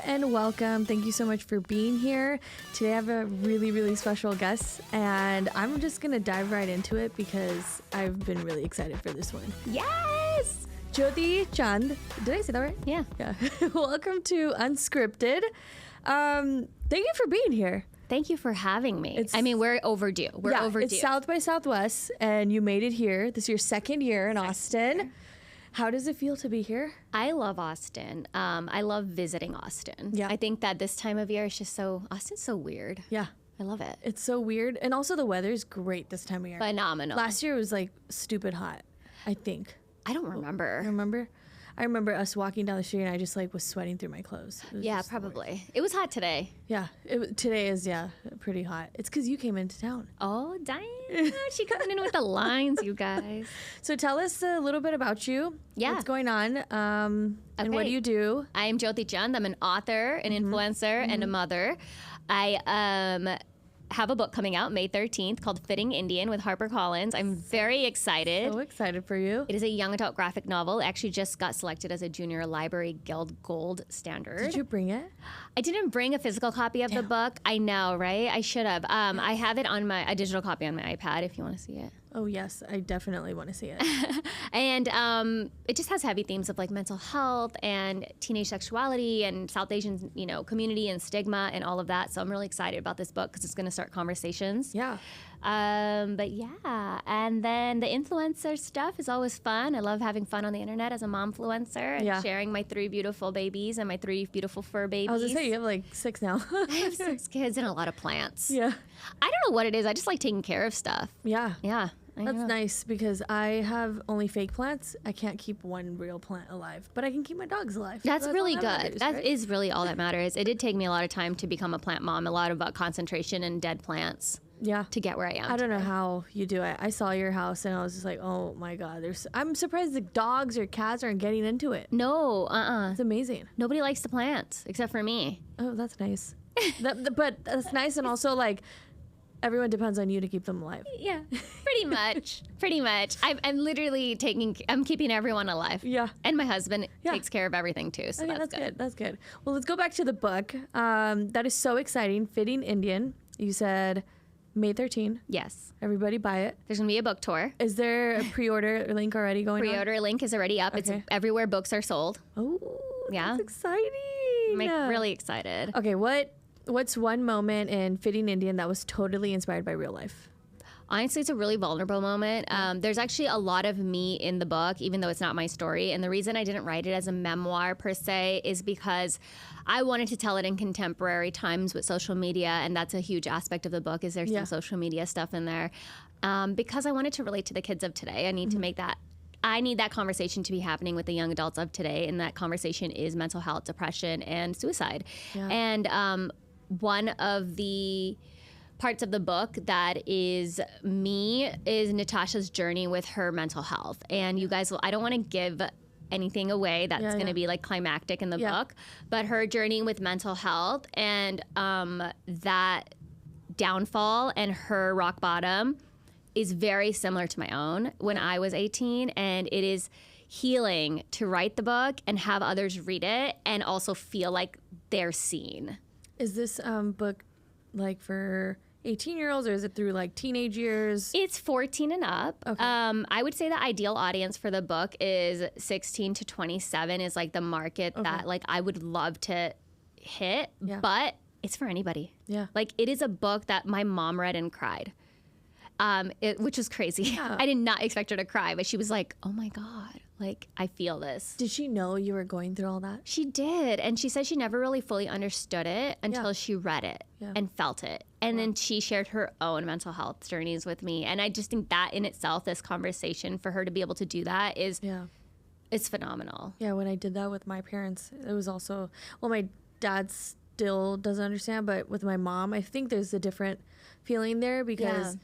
and welcome. Thank you so much for being here. Today I have a really, really special guest, and I'm just going to dive right into it because I've been really excited for this one. Yes! Jyoti Chand. Did I say that right? Yeah. Welcome to Unscripted. Thank you for being here. Thank you for having me. We're overdue. We're overdue. It's South by Southwest, and you made it here. This is your second year in Austin. How does it feel to be here? I love Austin. I love visiting Austin. Yeah. I think that this time of year is just Austin's so weird. Yeah. I love it. It's so weird. And also the weather's great this time of year. Phenomenal. Last year was like stupid hot, I think. I don't remember. Remember? I remember us walking down the street and I just like was sweating through my clothes. Yeah, probably. It was hot today. Yeah, today is, pretty hot. It's because you came into town. Oh, dang. She coming in with the lines, you guys. So tell us a little bit about you. Yeah. What's going on? And what do you do? I am Jyoti Chand. I'm an author, an influencer, and a mother. I have a book coming out May 13th called Fitting Indian with HarperCollins. I'm very excited. So excited for you. It is a young adult graphic novel. It actually just got selected as a Junior Library Guild Gold Standard. Did you bring it? I didn't bring a physical copy of the book. I know, right? I should have. I have it on a digital copy on my iPad if you want to see it. Oh, yes. I definitely want to see it. And it just has heavy themes of like mental health and teenage sexuality and South Asian, community and stigma and all of that. So I'm really excited about this book because it's going to start conversations. Yeah. But yeah, and then the influencer stuff is always fun. I love having fun on the internet as a momfluencer and sharing my 3 beautiful babies and my 3 beautiful fur babies. I was going to say, you have like 6 now. I have 6 kids and a lot of plants. Yeah. I don't know what it is. I just like taking care of stuff. Yeah. Yeah. That's nice because I have only fake plants. I can't keep one real plant alive, but I can keep my dogs alive. That's really all good. Matters, That right? is really all that matters. It did take me a lot of time to become a plant mom, a lot of concentration and dead plants. Yeah. To get where I am. I don't know how you do it. I saw your house and I was just like, oh my God. I'm surprised the dogs or cats aren't getting into it. No, It's amazing. Nobody likes the plants except for me. Oh, that's nice. But that's nice. And also like everyone depends on you to keep them alive. Yeah, pretty much. Pretty much. I'm literally I'm keeping everyone alive. Yeah. And my husband takes care of everything too. So Okay, that's good. That's good. Well, let's go back to the book. That is so exciting. Fitting Indian. You said May 13th. Yes. Everybody buy it. There's going to be a book tour. Is there a pre-order link already going on? Pre-order link is already up. Okay. It's everywhere books are sold. Oh, Yeah. that's exciting. I'm really excited. Okay, what's one moment in Fitting Indian that was totally inspired by real life? Honestly, it's a really vulnerable moment. There's actually a lot of me in the book, even though it's not my story. And the reason I didn't write it as a memoir per se is because I wanted to tell it in contemporary times with social media. And that's a huge aspect of the book is there's some social media stuff in there. Because I wanted to relate to the kids of today. I need to make that. I need that conversation to be happening with the young adults of today. And that conversation is mental health, depression, and suicide. Yeah. And one of the parts of the book that is me is Natasha's journey with her mental health. And you guys, I don't want to give anything away that's going to be like climactic in the book, but her journey with mental health and that downfall and her rock bottom is very similar to my own when I was 18. And it is healing to write the book and have others read it and also feel like they're seen. Is this book like for 18-year-olds or is it through like teenage years? It's 14 and up. Okay. I would say the ideal audience for the book is 16 to 27 is like the market that like I would love to hit, but it's for anybody. Yeah. Like it is a book that my mom read and cried, which was crazy. Yeah. I did not expect her to cry, but she was like, oh my God. Like, I feel this. Did she know you were going through all that? She did. And she said she never really fully understood it until she read it and felt it. And then she shared her own mental health journeys with me. And I just think that in itself, this conversation, for her to be able to do that is it's phenomenal. Yeah, when I did that with my parents, it was also, well, my dad still doesn't understand, but with my mom, I think there's a different feeling there because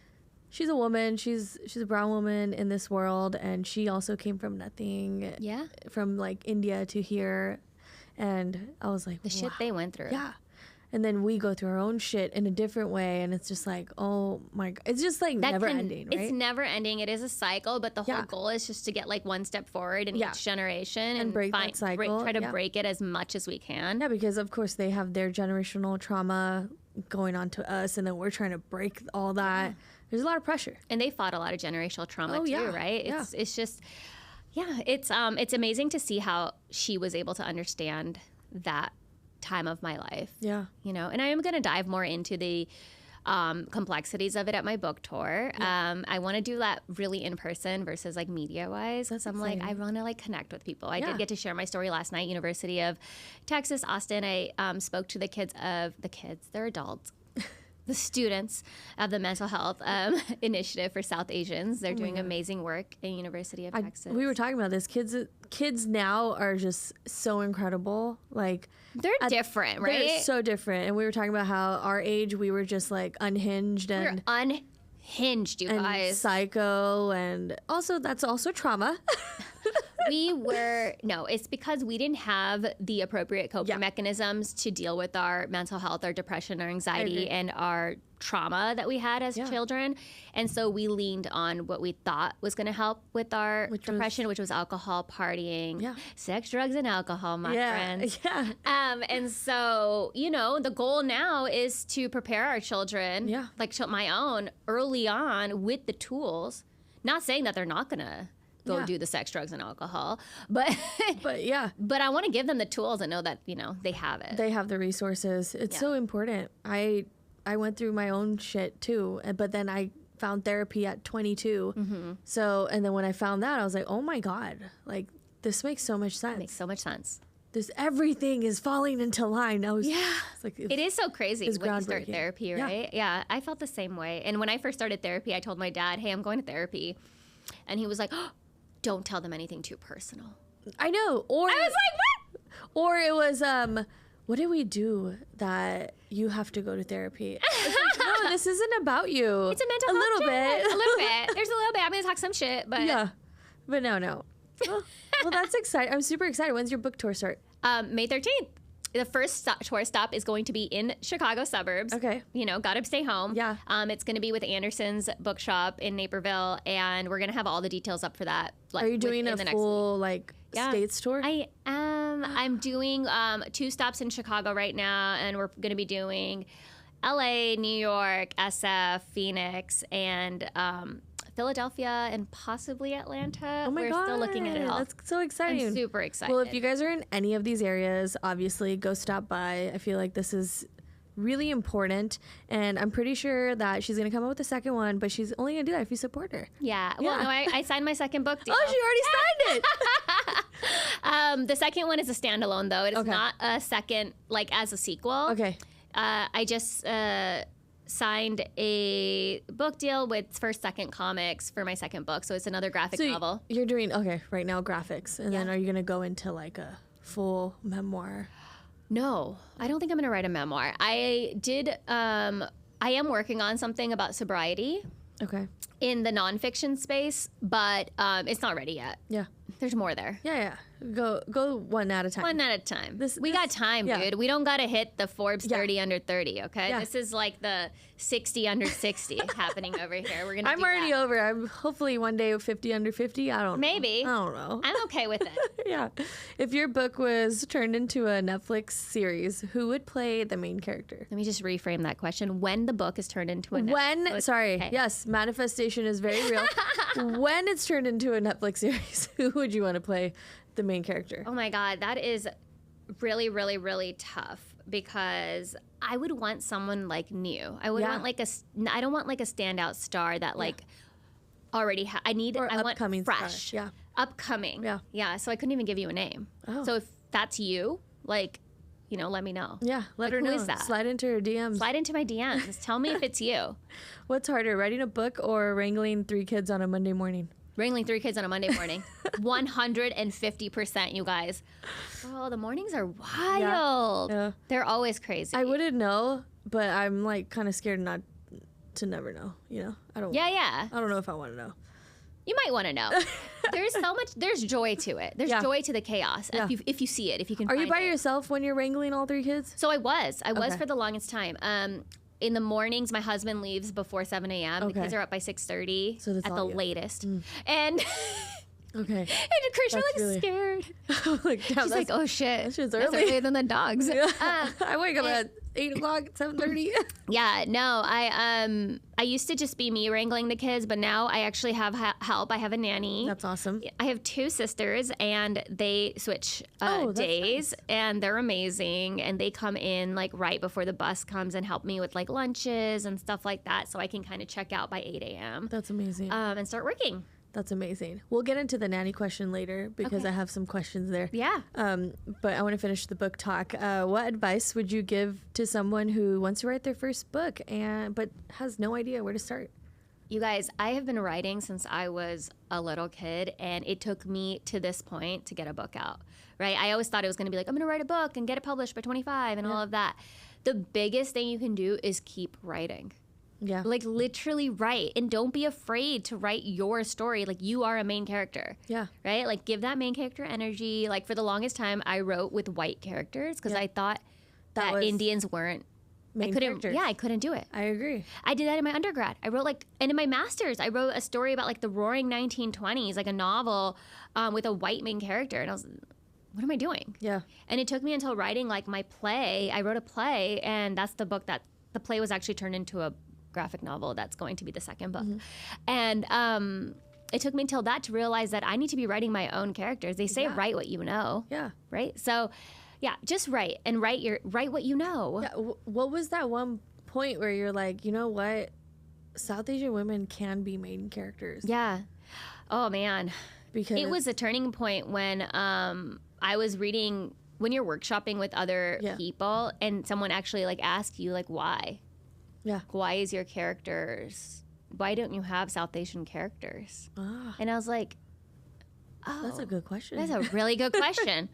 she's a woman. She's a brown woman in this world, and she also came from nothing. Yeah. From like India to here, and I was like, the shit they went through. Yeah, and then we go through our own shit in a different way, and it's just like, oh my God. It's just like never ending, right? It's never ending. It is a cycle, but the whole goal is just to get like one step forward in each generation and break that cycle. Try to break it as much as we can. Yeah, because of course they have their generational trauma going on to us, and then we're trying to break all that. Yeah. There's a lot of pressure. And they fought a lot of generational trauma too, right? It's just, it's amazing to see how she was able to understand that time of my life. Yeah. You know, and I am going to dive more into the complexities of it at my book tour. Yeah. I want to do that really in person versus like media wise. That's exciting. Like, I want to like connect with people. I did get to share my story last night, University of Texas, Austin. I spoke to they're adults. The students of the mental health initiative for South Asians. They're doing amazing work in University of Texas. We were talking about this. Kids now are just so incredible. Like, they're different, right? They're so different. And we were talking about how our age, we were just like unhinged and unhinged, you guys. Psycho, and also that's also trauma. It's because we didn't have the appropriate coping mechanisms to deal with our mental health, our depression, our anxiety, and our trauma that we had as children. And so we leaned on what we thought was going to help with our depression, which was alcohol, partying, sex, drugs, and alcohol, my friends. Yeah. And so, the goal now is to prepare our children, like my own, early on with the tools. Not saying that they're not going to go do the sex, drugs, and alcohol. But I want to give them the tools and know that, they have it. They have the resources. It's so important. I went through my own shit too, but then I found therapy at 22. Mm-hmm. So, and then when I found that, I was like, oh my God, like this makes so much sense. It makes so much sense. Everything is falling into line. It is so crazy when you start therapy, right? Yeah, I felt the same way. And when I first started therapy, I told my dad, hey, I'm going to therapy. And he was like, oh, don't tell them anything too personal. I know. Or I was like, what? Or it was, what did we do that you have to go to therapy? It's like, no, this isn't about you. It's a mental health little bit. A little bit. There's a little bit. I'm going to talk some shit, but. Yeah. But no. Well, that's exciting. I'm super excited. When's your book tour start? May 13th. The first tour stop is going to be in Chicago suburbs. Okay. Gotta stay home. Yeah. It's going to be with Anderson's Bookshop in Naperville, and we're going to have all the details up for that. Are you doing a full, states tour? I am. I'm doing 2 stops in Chicago right now, and we're going to be doing LA, New York, SF, Phoenix, and Philadelphia, and possibly Atlanta. Oh my God. We're still looking at it all. That's so exciting. I'm super excited. Well, if you guys are in any of these areas, obviously go stop by. I feel like this is really important, and I'm pretty sure that she's going to come up with a second one, but she's only going to do that if you support her. Yeah. Well, no, I signed my second book deal. Oh, she already signed it. The second one is a standalone, though. It is not a second, as a sequel. Okay. I just signed a book deal with First Second Comics for my second book, so it's another graphic novel. You're doing right now graphics, and then are you gonna go into a full memoir? No, I don't think I'm gonna write a memoir. I am working on something about sobriety. Okay. In the nonfiction space, but it's not ready yet. Yeah. There's more there. Yeah. Go one at a time. One at a time. We got time, dude. We don't got to hit the Forbes 30 under 30, okay? Yeah. This is like the 60 under 60 happening over here. We're gonna. I'm already over. I'm hopefully one day 50 under 50. I don't know. Maybe. I don't know. I'm okay with it. Yeah. If your book was turned into a Netflix series, who would play the main character? Let me just reframe that question. When the book is turned into a Netflix. Yes, manifestation is very real. When it's turned into a Netflix series, who would you want to play the main character? Oh my God, that is really, really, really tough, because I would want someone new. I would want I don't want a standout star that already I want fresh. Star. Yeah. Upcoming. Yeah. Yeah. So I couldn't even give you a name. Oh. So if that's you, let me know. Yeah. Let her know. Who is that? Slide into her DMs. Slide into my DMs. Tell me if it's you. What's harder, writing a book or wrangling 3 kids on a Monday morning? Wrangling 3 kids on a Monday morning. 150%, you guys. Oh, the mornings are wild. Yeah. They're always crazy. I wouldn't know, but I'm kind of scared not to never know. I don't. Yeah. I don't know if I want to know. You might want to know. There's joy to it. There's joy to the chaos if you see it, if you can. Are you by it. yourself when you're wrangling all 3 kids? So I was for the longest time. In the mornings, my husband leaves before 7 a.m. The kids are up by 6:30 at the latest. And okay. And Karishma looks scared. She's like, oh shit. That shit's That's early. earlier than the dogs. I wake up at 8 o'clock, 7:30. Yeah, no, I used to just be me wrangling the kids, but now I actually have help. I have a nanny. That's awesome. I have 2 sisters, and they switch days, nice. And they're amazing. And they come in like right before the bus comes and help me with like lunches and stuff like that, so I can kind of check out by 8 a.m. That's amazing. And start working. That's amazing. We'll get into the nanny question later because I have some questions there. Yeah. But I want to finish the book talk. What advice would you give to someone who wants to write their first book but has no idea where to start? You guys, I have been writing since I was a little kid, and it took me to this point to get a book out, right? I always thought it was going to be like, I'm going to write a book and get it published by 25 and all of that. The biggest thing you can do is keep writing. Yeah. Like literally write, and don't be afraid to write your story. Like you are a main character. Yeah. Right? Like give that main character energy. Like for the longest time I wrote with white characters because I thought that Indians weren't main characters. Yeah, I couldn't do it. I agree. I did that in my undergrad. I wrote and in my master's, I wrote a story about like the roaring 1920s, like a novel with a white main character. And I was, what am I doing? Yeah. And it took me until writing like my play. I wrote a play, and that's the book that the play was actually turned into a graphic novel that's going to be the second book. And it took me until that to realize that I need to be writing my own characters. They say write what you know. Yeah. Right? So yeah, just write and write what you know. Yeah. What was that one point where you're like, you know what? South Asian women can be main characters. Yeah. Oh man. Because it was a turning point when I was reading, when you're workshopping with other people and someone actually like asks you like why? Yeah. Why is your characters, why don't you have South Asian characters? And I was like, oh. That's a good question. That's a really good question.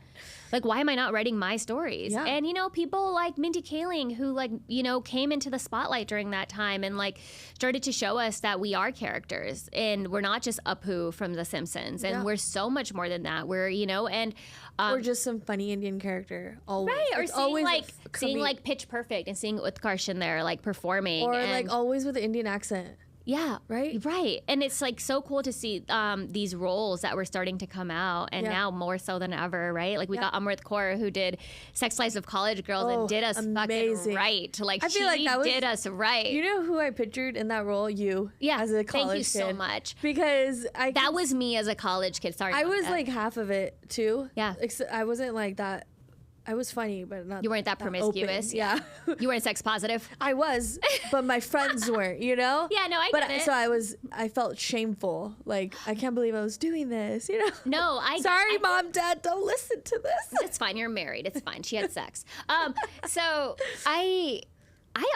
Like, why am I not writing my stories? Yeah. And, people like Mindy Kaling who came into the spotlight during that time and like started to show us that we are characters and we're not just Apu from The Simpsons and we're so much more than that. We're, and... or just some funny Indian character. Always. Right, or seeing like Pitch Perfect and seeing Utkarsh in there like performing. Or like always with an Indian accent. Yeah. Right. And it's like so cool to see these roles that were starting to come out, and now more so than ever, right? Like we got Amrit Kaur who did Sex Lives of College Girls and did us fucking right. Like I feel like that did us right. You know who I pictured in that role? You. Yeah. As a college kid. Thank you so much. Because that was me as a college kid. Sorry. I was like half of it too. Yeah. I wasn't like that. I was funny, but not. You weren't that promiscuous. Yeah. You weren't sex positive. I was, but my friends weren't. Yeah, no, I get it. So I felt shameful. Like I can't believe I was doing this. No, Sorry, Mom, Dad, don't listen to this. It's fine. You're married. It's fine. She had sex. So I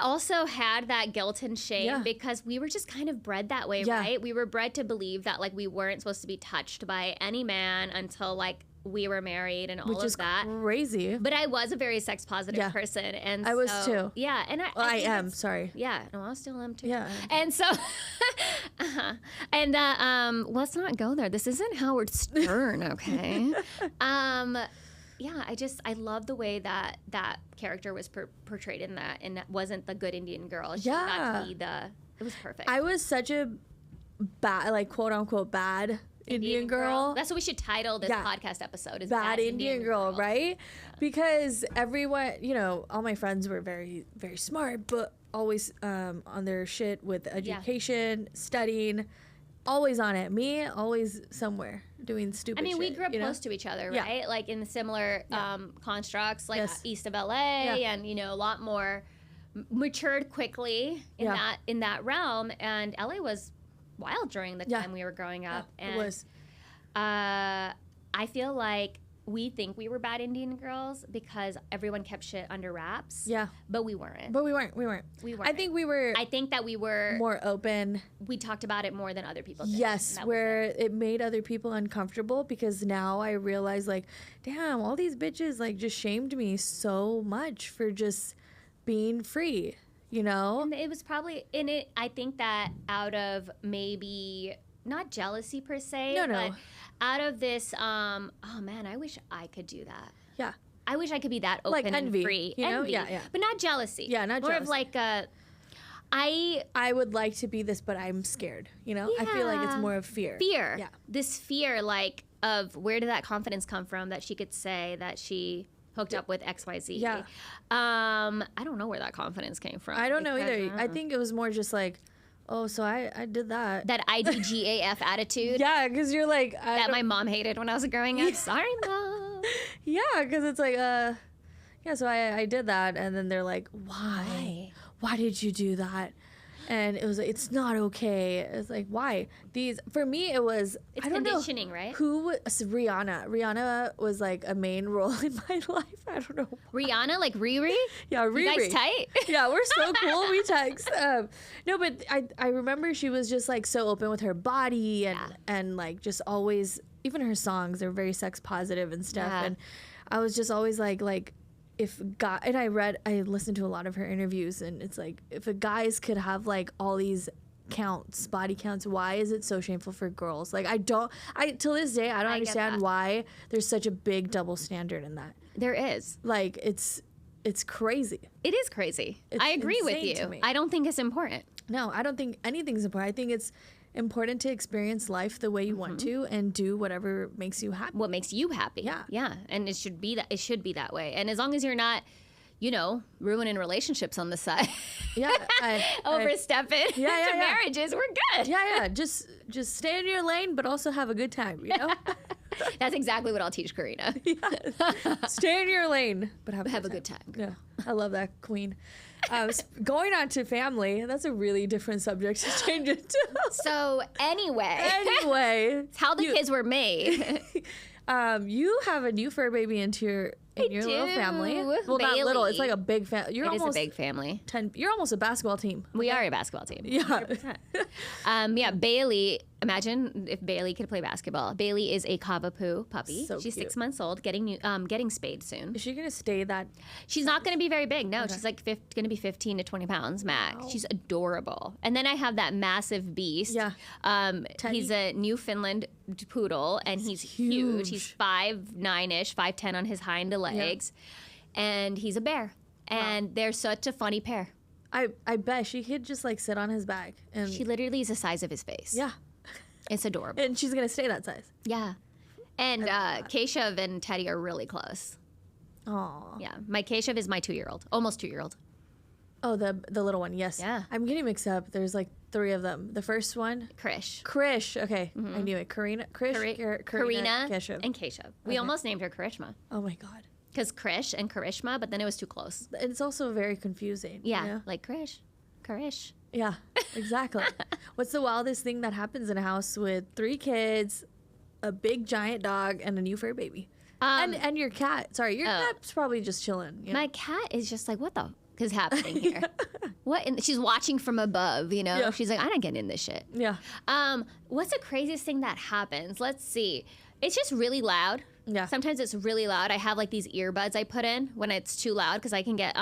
also had that guilt and shame because we were just kind of bred that way, right? We were bred to believe that like we weren't supposed to be touched by any man until like we were married and all of that. Crazy. But I was a very sex positive person, and I was too. Yeah, and I am. Sorry. Yeah, no, I still am too. Yeah. And so, let's not go there. This isn't Howard Stern, okay? Yeah, I love the way that character was portrayed in that, and that wasn't the good Indian girl. She got to be it was perfect. I was such a bad, like quote unquote bad Indian girl. That's what we should title this podcast episode. Is Bad Indian girl, right? Yeah. Because everyone, all my friends were very, very smart, but always on their shit with education, studying, always on it. Me, always somewhere doing stupid shit. I mean, we grew up close to each other, right? Yeah. Like in similar constructs, like east of LA, and a lot more matured quickly in that realm. And LA was wild during the time we were growing up. And it was. I feel like we think we were bad Indian girls because everyone kept shit under wraps. Yeah. But we weren't. I think that we were more open. We talked about it more than other people did. Yes, where it made other people uncomfortable, because now I realize like, damn, all these bitches like just shamed me so much for just being free. And it was probably I think that out of maybe not jealousy per se, No. but out of this, oh man, I wish I could do that. Yeah. I wish I could be that open Like and envy, free. you know? Envy, Yeah. but not jealousy. Yeah, not More jealousy. of like I would like to be this, but I'm scared, you know? I feel like it's more of fear. Fear. Yeah. This fear, like, of where did that confidence come from that she could say that she hooked up with XYZ. Yeah. I don't know where that confidence came from. I don't know either. I think it was more just like, oh, so I did that. That IDGAF attitude. Yeah, because you're like... that my mom hated when I was growing up. Sorry, Mom. Yeah, because it's like, yeah, so I did that. And then they're like, why? Why did you do that? And it was like, it's not okay. It's like, why? For me, it was, it's I don't conditioning, know. Right? Who was Rihanna? Rihanna was like a main role in my life. I don't know. Rihanna, like Riri? Yeah, Riri. You guys tight? Yeah, we're so cool. We text. No, but I remember she was just like so open with her body and like just always, even her songs are very sex positive and stuff. Yeah. And I was just always like, if God, and I listened to a lot of her interviews, and it's like, if a guys could have like all these counts, body counts, why is it so shameful for girls? Like, till this day, I don't understand why there's such a big double standard in that. There is. Like, it's crazy. It is crazy. It's I agree with insane to you. me. I don't think it's important. No, I don't think anything's important. I think it's important to experience life the way you want to and do whatever makes you happy. What makes you happy. Yeah. And it should be that way. And as long as you're not, ruining relationships on the side. Yeah. Overstepping into marriages, we're good. Yeah. Just stay in your lane, but also have a good time, you know? That's exactly what I'll teach Karina. Yeah. Stay in your lane, but have a good time. Yeah. I love that, queen. Going on to family, that's a really different subject to change it to. So anyway, it's how the kids were made. You have a new fur baby in your little family. Well, Bailey. not little. It's like a big family. It is a big family. You're almost a basketball team. We are a basketball team. Yeah. Bailey. Imagine if Bailey could play basketball. Bailey is a Cavapoo puppy. So She's cute. 6 months old, getting spayed soon. Is she gonna stay that? She's not going to be very big. No, she's like going to be 15 to 20 pounds max. Wow. She's adorable. And then I have that massive beast. Yeah. He's a Newfoundland poodle, and he's huge. He's 5'9"-ish, 5'10" on his hind legs, and he's a bear. And they're such a funny pair. I bet she could just like sit on his back and She literally is the size of his face. yeah, It's adorable. and she's gonna stay that size. Yeah. And Keshav and Teddy are really close. Aww. Yeah. My Keshav is my 2-year-old, almost 2-year-old. Oh, the little one. Yes. Yeah. I'm getting mixed up. There's like 3 of them. The first one, Krish. Krish. Okay, I knew it. Karina, Karina Keshav. and Keshav. We almost named her Karishma. Oh my God. Because Krish and Karishma, but then it was too close. It's also very confusing. Yeah. You know? Like Karish. Yeah. Exactly. What's the wildest thing that happens in a house with 3 kids, a big giant dog, and a new fur baby? And your cat. Sorry, your cat's probably just chilling. You know? My cat is just like, what the is happening here? What? And she's watching from above, Yeah. She's like, I'm not getting in this shit. Yeah. What's the craziest thing that happens? Let's see. It's just really loud. Yeah. Sometimes it's really loud. I have like these earbuds I put in when it's too loud because I can get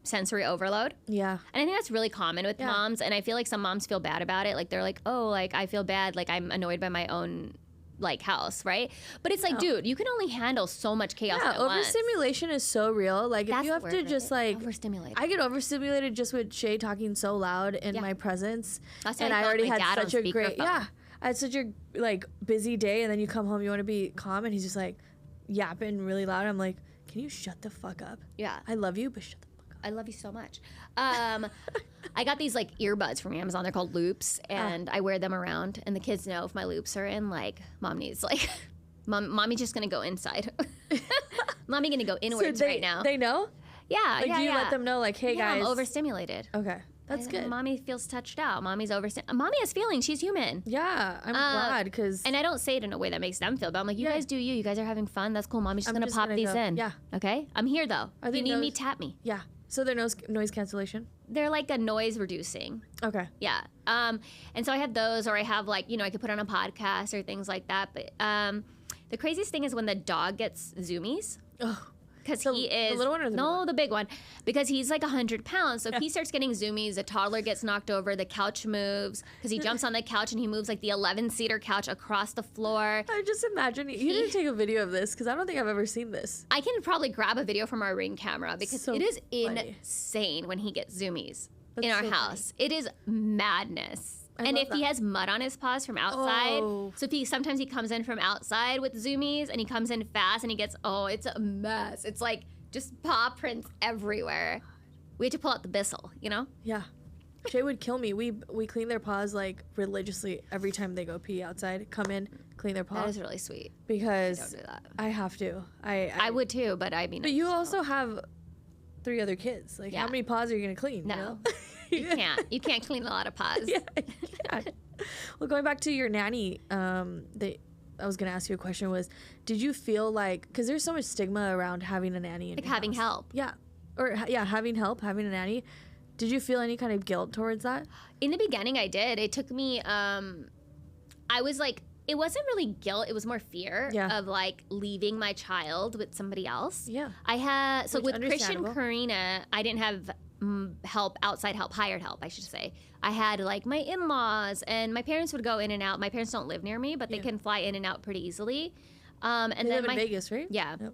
sensory overload. Yeah. And I think that's really common with moms. And I feel like some moms feel bad about it. Like they're like, oh, like I feel bad. Like I'm annoyed by my own like house, right? But it's like, dude, you can only handle so much chaos at once. Overstimulation is so real. Like That's if you have the to word, just right? like Overstimulated. I get overstimulated just with Shay talking so loud in my presence. That's and how I I felt already my had dad on such a great speakerphone. I had such a like busy day, and then you come home, you want to be calm, and he's just like yapping really loud. I'm like, can you shut the fuck up? Yeah. I love you, but shut the fuck up. I love you so much. I got these like earbuds from Amazon. They're called Loops, and I wear them around. And the kids know if my loops are in, like, mom needs like, mommy's just gonna go inside. Mommy gonna go inwards right now. They know? Yeah, Like, do you let them know, like, hey guys? I'm overstimulated. Okay, that's good. Mommy feels touched out. Mommy's overstimulated. Mommy has feelings. She's human. Yeah, I'm glad because. And I don't say it in a way that makes them feel bad. I'm like, you guys do you. You guys are having fun. That's cool. Mommy's just gonna pop these in. Yeah. Okay. I'm here though. Are If they you need me, those- tap me. Yeah. So they're noise cancellation. They're like a noise reducing. Okay. Yeah. And so I have those, or I have like, I could put on a podcast or things like that. But the craziest thing is when the dog gets zoomies. Oh. because he is the little one or the big one? the big one, because he's like 100 pounds. So if he starts getting zoomies, the toddler gets knocked over, the couch moves because he jumps on the couch and he moves like the 11-seater couch across the floor. I just imagine you didn't take a video of this because I don't think I've ever seen this. I can probably grab a video from our Ring camera because So it is funny. insane when he gets zoomies That's in our so house. It is madness. I And love if he that. has mud on his paws from outside, Oh. so if sometimes he comes in from outside with zoomies and he comes in fast and he gets, it's a mess. It's like just paw prints everywhere. We had to pull out the Bissell, you know? Yeah. Shay would kill me. We clean their paws like religiously every time they go pee outside. Come in, clean their paws. That is really sweet. Because Don't do that. I have to. I would too, but I mean. But you also have 3 other kids. Like, Yeah. how many paws are you gonna clean? No. You know? You can't. You can't clean a lot of paws. Yeah, yeah. Well, going back to your nanny, I was gonna ask you a question. Was, did you feel like, because there's so much stigma around having a nanny in Like your having house. help. Yeah, or having help, having a nanny. Did you feel any kind of guilt towards that? In the beginning, I did. It took me, I was like, it wasn't really guilt. It was more fear of like leaving my child with somebody else. Yeah. I had, so Which, with Christian understandable. Karina, I didn't have help, outside help, hired help, I should say. I had like my in-laws and my parents would go in and out. My parents don't live near me, but they can fly in and out pretty easily. And They then live in Vegas, right? Yeah. Yep.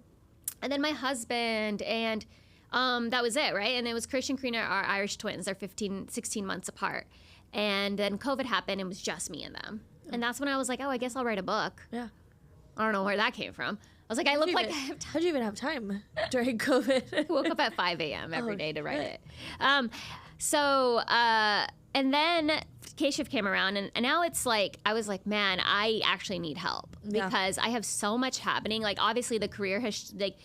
And then my husband and that was it, right? And it was Christian and Karina are Irish twins. They're 16 months apart. And then COVID happened and it was just me and them. And that's when I was like, I guess I'll write a book. Yeah. I don't know where that came from. I was like, I look like I have time. How'd you even have time during COVID? I woke up at 5 a.m. every day to write shit. it. And then K-Shift came around, and now it's like, I was like, man, I actually need help Yeah. because I have so much happening. Like, obviously, the career has, like,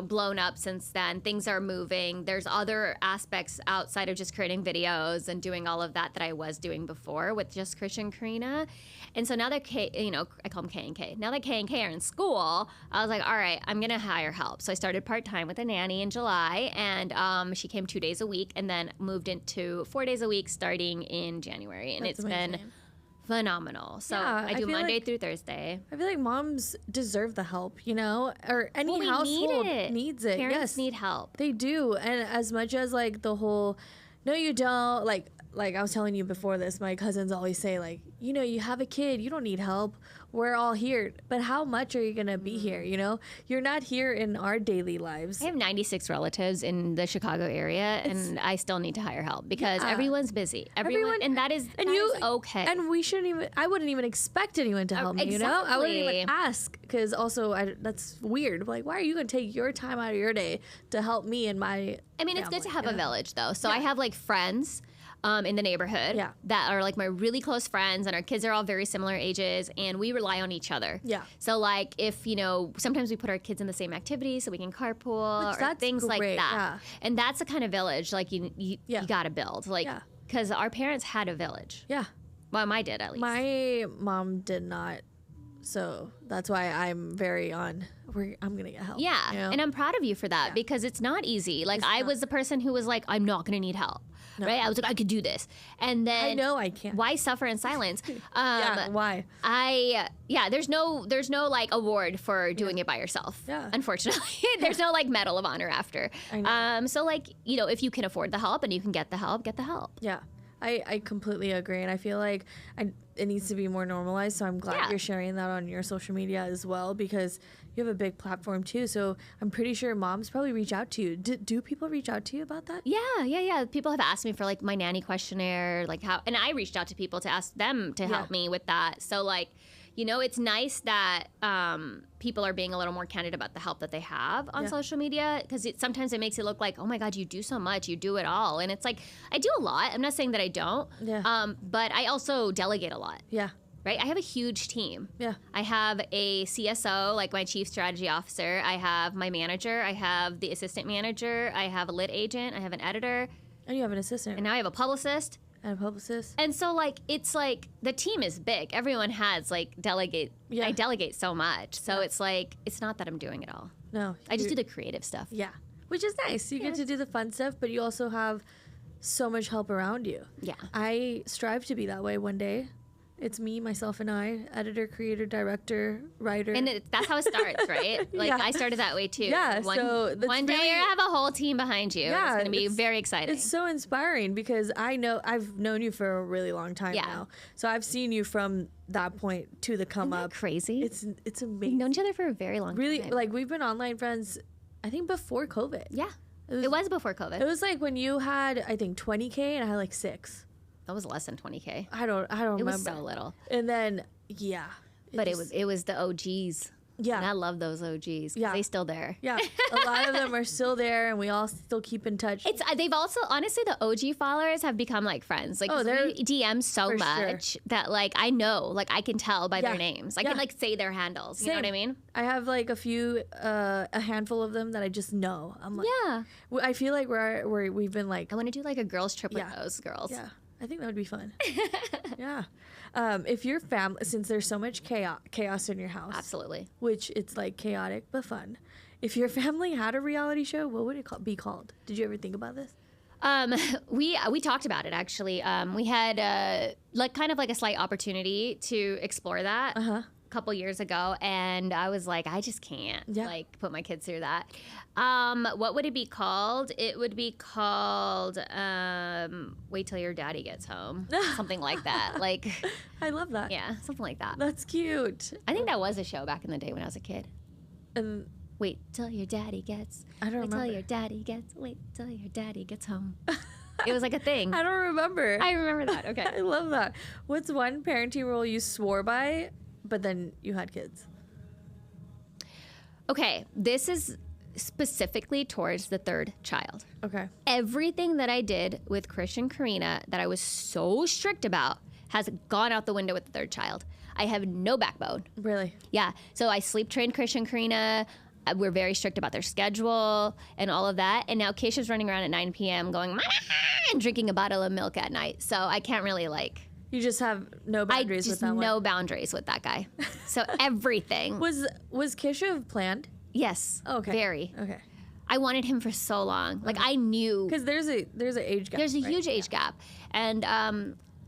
blown up since then. Things are moving. There's other aspects outside of just creating videos and doing all of that I was doing before with just Christian and Karina. And so now that I call them K and K. Now that K and K are in school, I was like, all right, I'm gonna hire help. So I started part-time with a nanny in July, and she came 2 days a week, and then moved into 4 days a week starting in January. And That's it's amazing. been phenomenal. So Yeah, I do feel Monday like- through Thursday. I feel like moms deserve the help, or any Well, we household need it. needs it. Parents Yes, need help. they do. And as much as like the whole, no, you don't, like I was telling you before this, my cousins always say like, you have a kid, you don't need help. We're all here. But how much are you going to be here? You're not here in our daily lives. I have 96 relatives in the Chicago area, and I still need to hire help because Yeah. everyone's busy. Everyone, and that is okay. And we shouldn't even, I wouldn't even expect anyone to help me, I wouldn't even exactly. ask because also that's weird. Like, why are you going to take your time out of your day to help me and my I mean, it's good to have a family, village, though. So I have like friends in the neighborhood that are like my really close friends, and our kids are all very similar ages, and we rely on each other. Yeah. So like if sometimes we put our kids in the same activities so we can carpool or that's things like great, that. yeah. And that's the kind of village like you got to build, like Yeah. because our parents had a village. Yeah. Well, mine did at least. My mom did not. So that's why I'm very I'm going to get help. Yeah, and I'm proud of you for that because it's not easy. Like I was the person who was like, I'm not going to need help, right? I was like, I could do this, and then I know I can't. Why suffer in silence? Yeah, why? There's no like award for doing it by yourself. Yeah. Unfortunately, there's no like medal of honor after. I know. So like if you can afford the help and you can get the help, get the help. Yeah. I completely agree. And I feel like it needs to be more normalized. So I'm glad you're sharing that on your social media as well because you have a big platform too. So I'm pretty sure moms probably reach out to you. Do people reach out to you about that? Yeah. People have asked me for like my nanny questionnaire, like how, and I reached out to people to ask them to help me with that. So like, it's nice that people are being a little more candid about the help that they have on social media because sometimes it makes it look like, oh my God, you do so much, you do it all. And it's like, I do a lot. I'm not saying that I don't, but I also delegate a lot. Yeah. Right? I have a huge team. Yeah. I have a CSO, like my chief strategy officer. I have my manager. I have the assistant manager. I have a lit agent. I have an editor. And you have an assistant. And now I have a publicist. And a publicist. And so, like, it's like the team is big. Everyone has, like, delegate. Yeah. I delegate so much. So it's like, it's not that I'm doing it all. No. I just do the creative stuff. Yeah. Which is nice. You get to do the fun stuff, but you also have so much help around you. Yeah. I strive to be that way one day. It's me, myself, and I, editor, creator, director, writer. And that's how it starts, right? Like, I started that way, too. Yeah, so that's one day really, you're going to have a whole team behind you. Yeah, it's going to be very exciting. It's so inspiring because I've known you for a really long time now. So I've seen you from that point to the come up. Crazy. It's amazing. We've known each other for a very long time. Really, like, we've been online friends, I think, before COVID. Yeah. It was before COVID. It was like when you had, I think, 20K and I had like 6. That was less than 20K. I don't remember. It was so little. And then, But it was the OGs. Yeah. And I love those OGs. Yeah. They're still there. Yeah. A lot of them are still there and we all still keep in touch. They've also, honestly, the OG followers have become like friends. Like, they're we DM so much that, like, I know, like, I can tell by their names. I can, like, say their handles. You know what I mean? I have, like, a handful of them that I just know. I'm like, I feel like we've been, like. I want to do, like, a girls' trip with those girls. Yeah. I think that would be fun. Yeah. If your family, since there's so much chaos in your house. Absolutely. Which it's like chaotic but fun. If your family had a reality show, what would it be called? Did you ever think about this? We talked about it, actually. We had like kind of like a slight opportunity to explore that a couple years ago, and I was like, I just can't like put my kids through that. What would it be called? It would be called Wait Till Your Daddy Gets Home. Something like that. Like, I love that. Yeah, something like that. That's cute. I think that was a show back in the day when I was a kid. And wait till your daddy gets. I don't remember. Wait till your daddy gets. Wait till your daddy gets home. It was like a thing. I don't remember. I remember that. Okay. I love that. What's one parenting rule you swore by, but then you had kids? Okay, this is specifically towards the third child. Okay. Everything that I did with Krish and Karina that I was so strict about has gone out the window with the third child. I have no backbone. Really? Yeah. So I sleep trained Krish and Karina. We're very strict about their schedule and all of that. And now Keisha's running around at 9 p.m. going, Mama! And drinking a bottle of milk at night. So I can't really like... You just have no boundaries with that one? No boundaries with that guy. So everything. Was Keisha planned? Yes. Okay. Very. Okay. I wanted him for so long. Like, I knew... Because there's an age gap. There's a huge age gap. And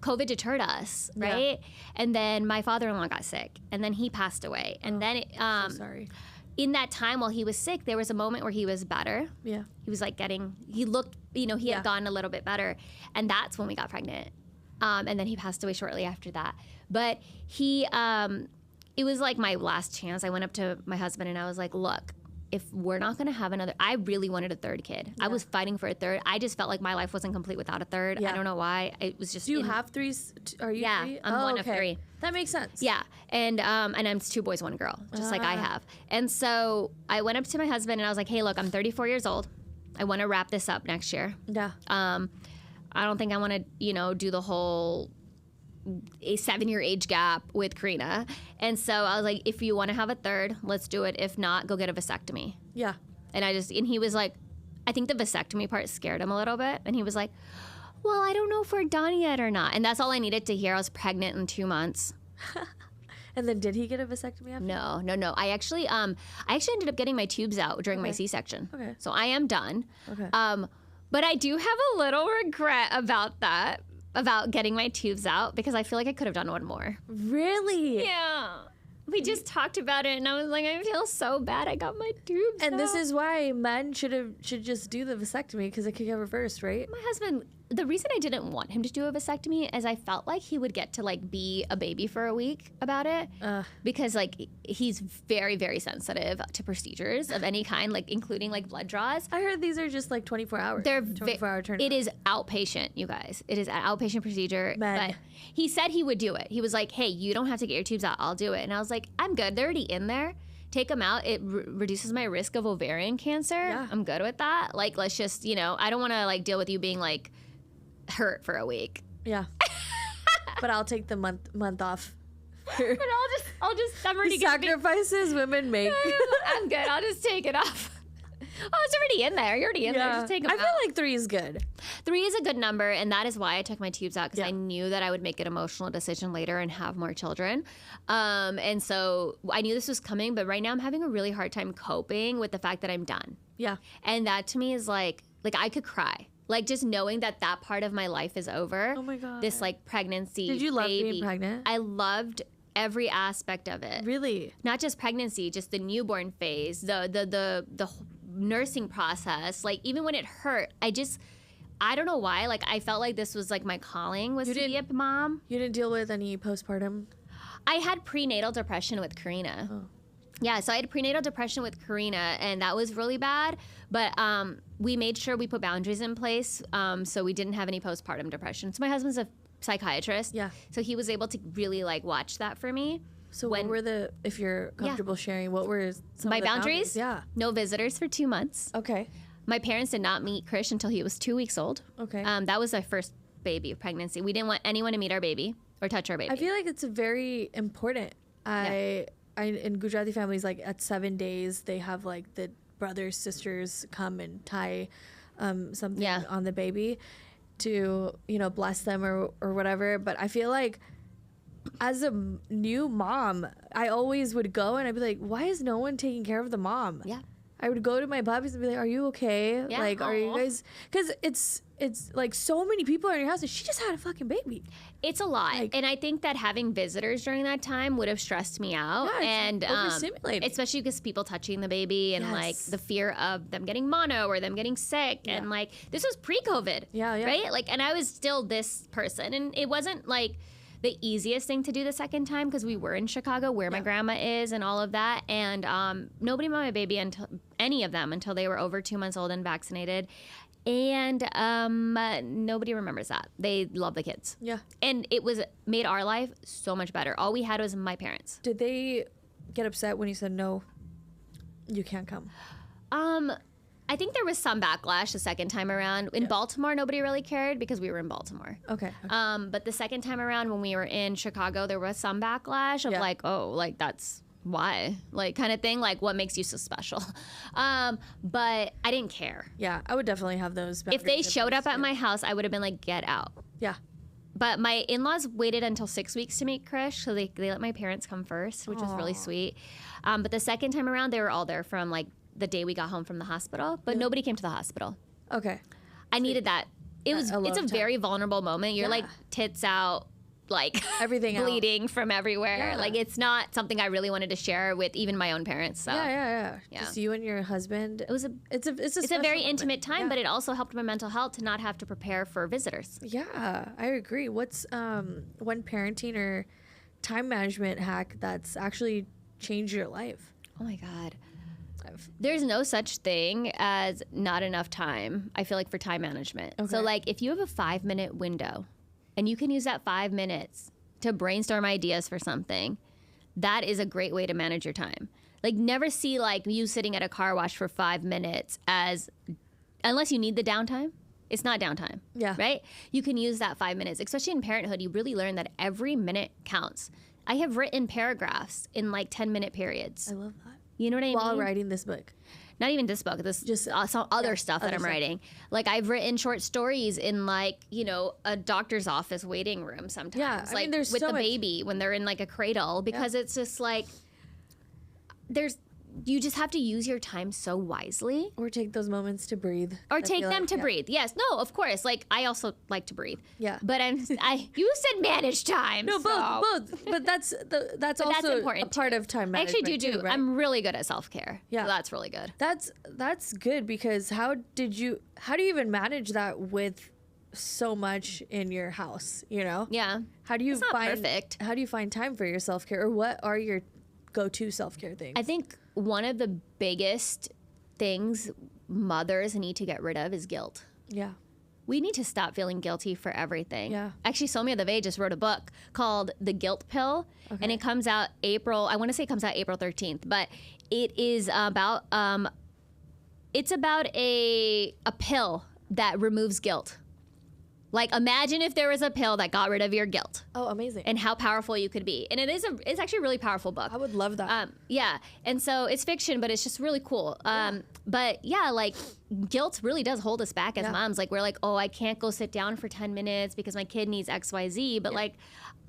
COVID deterred us, right? Yeah. And then my father-in-law got sick. And then he passed away. And then... so sorry. In that time while he was sick, there was a moment where he was better. Yeah. He was like he looked, he had gotten a little bit better. And that's when we got pregnant. And then he passed away shortly after that. But it was like my last chance. I went up to my husband and I was like, look, if we're not going to have another, I really wanted a third kid. Yeah. I was fighting for a third. I just felt like my life wasn't complete without a third. Yeah. I don't know why. It was just. Do you have threes? Are you three? I'm one of three. That makes sense. Yeah. And I'm 2 boys, 1 girl, just like I have. And so I went up to my husband and I was like, hey, look, I'm 34 years old. I want to wrap this up next year. Yeah. I don't think I want to, do the whole a 7-year age gap with Karina. And so I was like, if you want to have a third, let's do it. If not, go get a vasectomy. Yeah. And he was like, I think the vasectomy part scared him a little bit. And he was like, well, I don't know if we're done yet or not. And that's all I needed to hear. I was pregnant in 2 months. And then did he get a vasectomy after? No. I actually ended up getting my tubes out during my C-section. Okay. So I am done. Okay. But I do have a little regret about that, about getting my tubes out, because I feel like I could have done one more. Really? Yeah. We just talked about it, and I was like, I feel so bad. I got my tubes out. And this is why men should just do the vasectomy, because it could get reversed, right? My husband, the reason I didn't want him to do a vasectomy is I felt like he would get to like be a baby for a week about it, because like he's very, very sensitive to procedures of any kind, like including like blood draws. I heard these are just like 24 hours. They're 24-hour turnaround. It is outpatient, you guys. It is an outpatient procedure. Men. But he said he would do it. He was like, hey, you don't have to get your tubes out. I'll do it. And I was like, I'm good. They're already in there. Take them out. It reduces my risk of ovarian cancer. Yeah. I'm good with that. Like, let's just, I don't want to like deal with you being like hurt for a week. Yeah. But I'll take the month off. But I'll just I'm already sacrifices women make. I'm good. I'll just take it off. Oh, it's already in there. You're already in there. Just take them out. I feel like 3 is good. 3 is a good number, and that is why I took my tubes out, because I knew that I would make an emotional decision later and have more children. And so I knew this was coming, but right now I'm having a really hard time coping with the fact that I'm done. Yeah. And that to me is like I could cry. Like just knowing that part of my life is over. Oh my God. This like pregnancy. Did you love baby. being pregnant? I loved every aspect of it. Really? Not just pregnancy, just the newborn phase, the nursing process. Like even when it hurt, I don't know why. Like I felt like this was like my calling was to be a mom. You didn't deal with any postpartum? I had prenatal depression with Karina. Oh. Yeah, so I had prenatal depression with Karina, and that was really bad. But we made sure we put boundaries in place, so we didn't have any postpartum depression. So my husband's a psychiatrist. Yeah. So he was able to really like watch that for me. So what were if you're comfortable sharing, what were some my of the boundaries? Yeah. No visitors for 2 months. Okay. My parents did not meet Krish until he was 2 weeks old. Okay. That was our first baby pregnancy. We didn't want anyone to meet our baby or touch our baby. I feel like it's very important. In Gujarati families, like at 7 days, they have like the brothers, sisters come and tie something on the baby to, bless them or whatever. But I feel like as a new mom, I always would go and I'd be like, why is no one taking care of the mom? Yeah. I would go to my puppies and be like, are you okay? Yeah. Like, are you guys, because it's like so many people in your house and she just had a fucking baby. It's a lot. And I think that having visitors during that time would have stressed me out. Yeah, and overstimulating. Especially because people touching the baby and like the fear of them getting mono or them getting sick. Yeah. And like, this was pre-COVID. Yeah. Right? Like, and I was still this person. And it wasn't like the easiest thing to do the second time because we were in Chicago where my grandma is and all of that. And nobody met my baby until they were over 2 months old and vaccinated. And nobody remembers that. They love the kids. Yeah. And it made our life so much better. All we had was my parents. Did they get upset when you said, no, you can't come? I think there was some backlash the second time around. In Baltimore, nobody really cared because we were in Baltimore. Okay. But the second time around when we were in Chicago, there was some backlash of like, oh, like that's why? Like kind of thing, like what makes you so special? But I didn't care. Yeah, I would definitely have those boundaries. If they showed up at my house, I would have been like, get out. Yeah. But my in-laws waited until 6 weeks to meet Krish, so they let my parents come first, which was really sweet. But the second time around, they were all there from like the day we got home from the hospital, but nobody came to the hospital. Okay. I needed that. It's a very vulnerable moment. You're like tits out, like everything bleeding from everywhere. Like it's not something I really wanted to share with even my own parents. So yeah. Just you and your husband. It's a very intimate time, but it also helped my mental health to not have to prepare for visitors. Yeah, I agree. What's one parenting or time management hack that's actually changed your life? Oh my God. There's no such thing as not enough time, I feel like, for time management. Okay. So like if you have a 5-minute window and you can use that 5 minutes to brainstorm ideas for something, that is a great way to manage your time. Like never see like you sitting at a car wash for 5 minutes as, unless you need the downtime, it's not downtime. Yeah. Right? You can use that 5 minutes, especially in parenthood. You really learn that every minute counts. I have written paragraphs in like 10-minute periods. I love that. You know what I mean? While writing this book. Not even this book. This just some other stuff that I'm writing. Like I've written short stories in like, a doctor's office waiting room sometimes. Yeah, I mean, there's with so the much... baby when they're in like a cradle because it's just like you just have to use your time so wisely. Or take those moments to breathe. Or take them to breathe. Yes. No, of course. Like I also like to breathe. Yeah. But you said manage time. No, so. both. But that's also important a part of time management. I actually do. Too, right? I'm really good at self-care. Yeah. So that's really good. That's good because how do you even manage that with so much in your house, Yeah. How do you perfect. How do you find time for your self-care, or what are your go-to self-care things? I think one of the biggest things mothers need to get rid of is guilt. Yeah. We need to stop feeling guilty for everything. Yeah. Actually, Soumya Dave just wrote a book called The Guilt Pill, and it comes out April 13th, but it is about a pill that removes guilt. Like, imagine if there was a pill that got rid of your guilt. Oh, amazing. And how powerful you could be. And it's actually a really powerful book. I would love that. Yeah. And so it's fiction, but it's just really cool. But yeah, like guilt really does hold us back as moms. Like we're like, oh, I can't go sit down for 10 minutes because my kid needs XYZ. But like,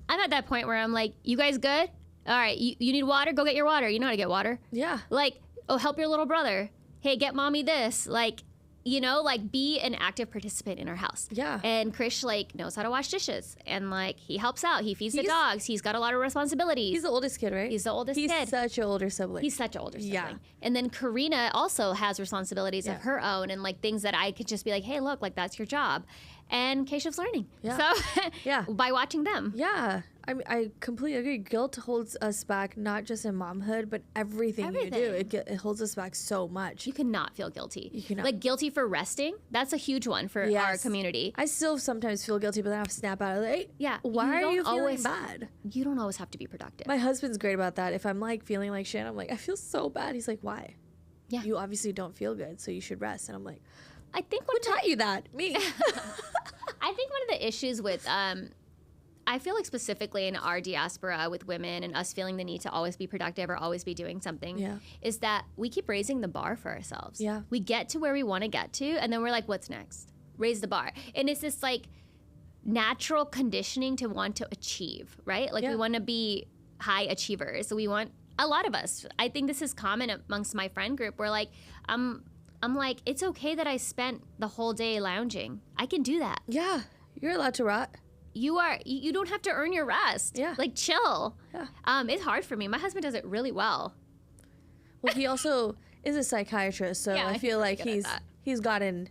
I'm at that point where I'm like, you guys good? All right, you need water? Go get your water. You know how to get water. Yeah. Like, oh, help your little brother. Hey, get mommy this. Like, you know, like be an active participant in our house. Yeah. And Krish like knows how to wash dishes and like he helps out. He feeds the dogs. He's got a lot of responsibilities. He's the oldest kid, right? He's the oldest kid. He's such an older sibling. He's such an older sibling. Yeah. And then Karina also has responsibilities of her own and like things that I could just be like, hey, look, like that's your job. And Keshav's learning. Yeah. So by watching them. Yeah. I completely agree. Guilt holds us back, not just in momhood, but everything. You do. It holds us back so much. You cannot feel guilty. You cannot. Like guilty for resting. That's a huge one for our community. I still sometimes feel guilty, but then I have to snap out of it. Hey, yeah. Why are you feeling bad? You don't always have to be productive. My husband's great about that. If I'm like feeling like shit, I'm like, I feel so bad. He's like, why? Yeah. You obviously don't feel good, so you should rest. And I'm like, I think who taught you that? Me. I think one of the issues with I feel like specifically in our diaspora with women and us feeling the need to always be productive or always be doing something is that we keep raising the bar for ourselves. Yeah. We get to where we want to get to and then we're like, what's next? Raise the bar. And it's this like natural conditioning to want to achieve, right? Like we want to be high achievers. So we want, a lot of us, I think this is common amongst my friend group where like, I'm like, it's okay that I spent the whole day lounging. I can do that. Yeah. You're allowed to rot. You don't have to earn your rest. Yeah. Like chill. Yeah. It's hard for me. My husband does it really well. Well, he also is a psychiatrist, so I feel like he's gotten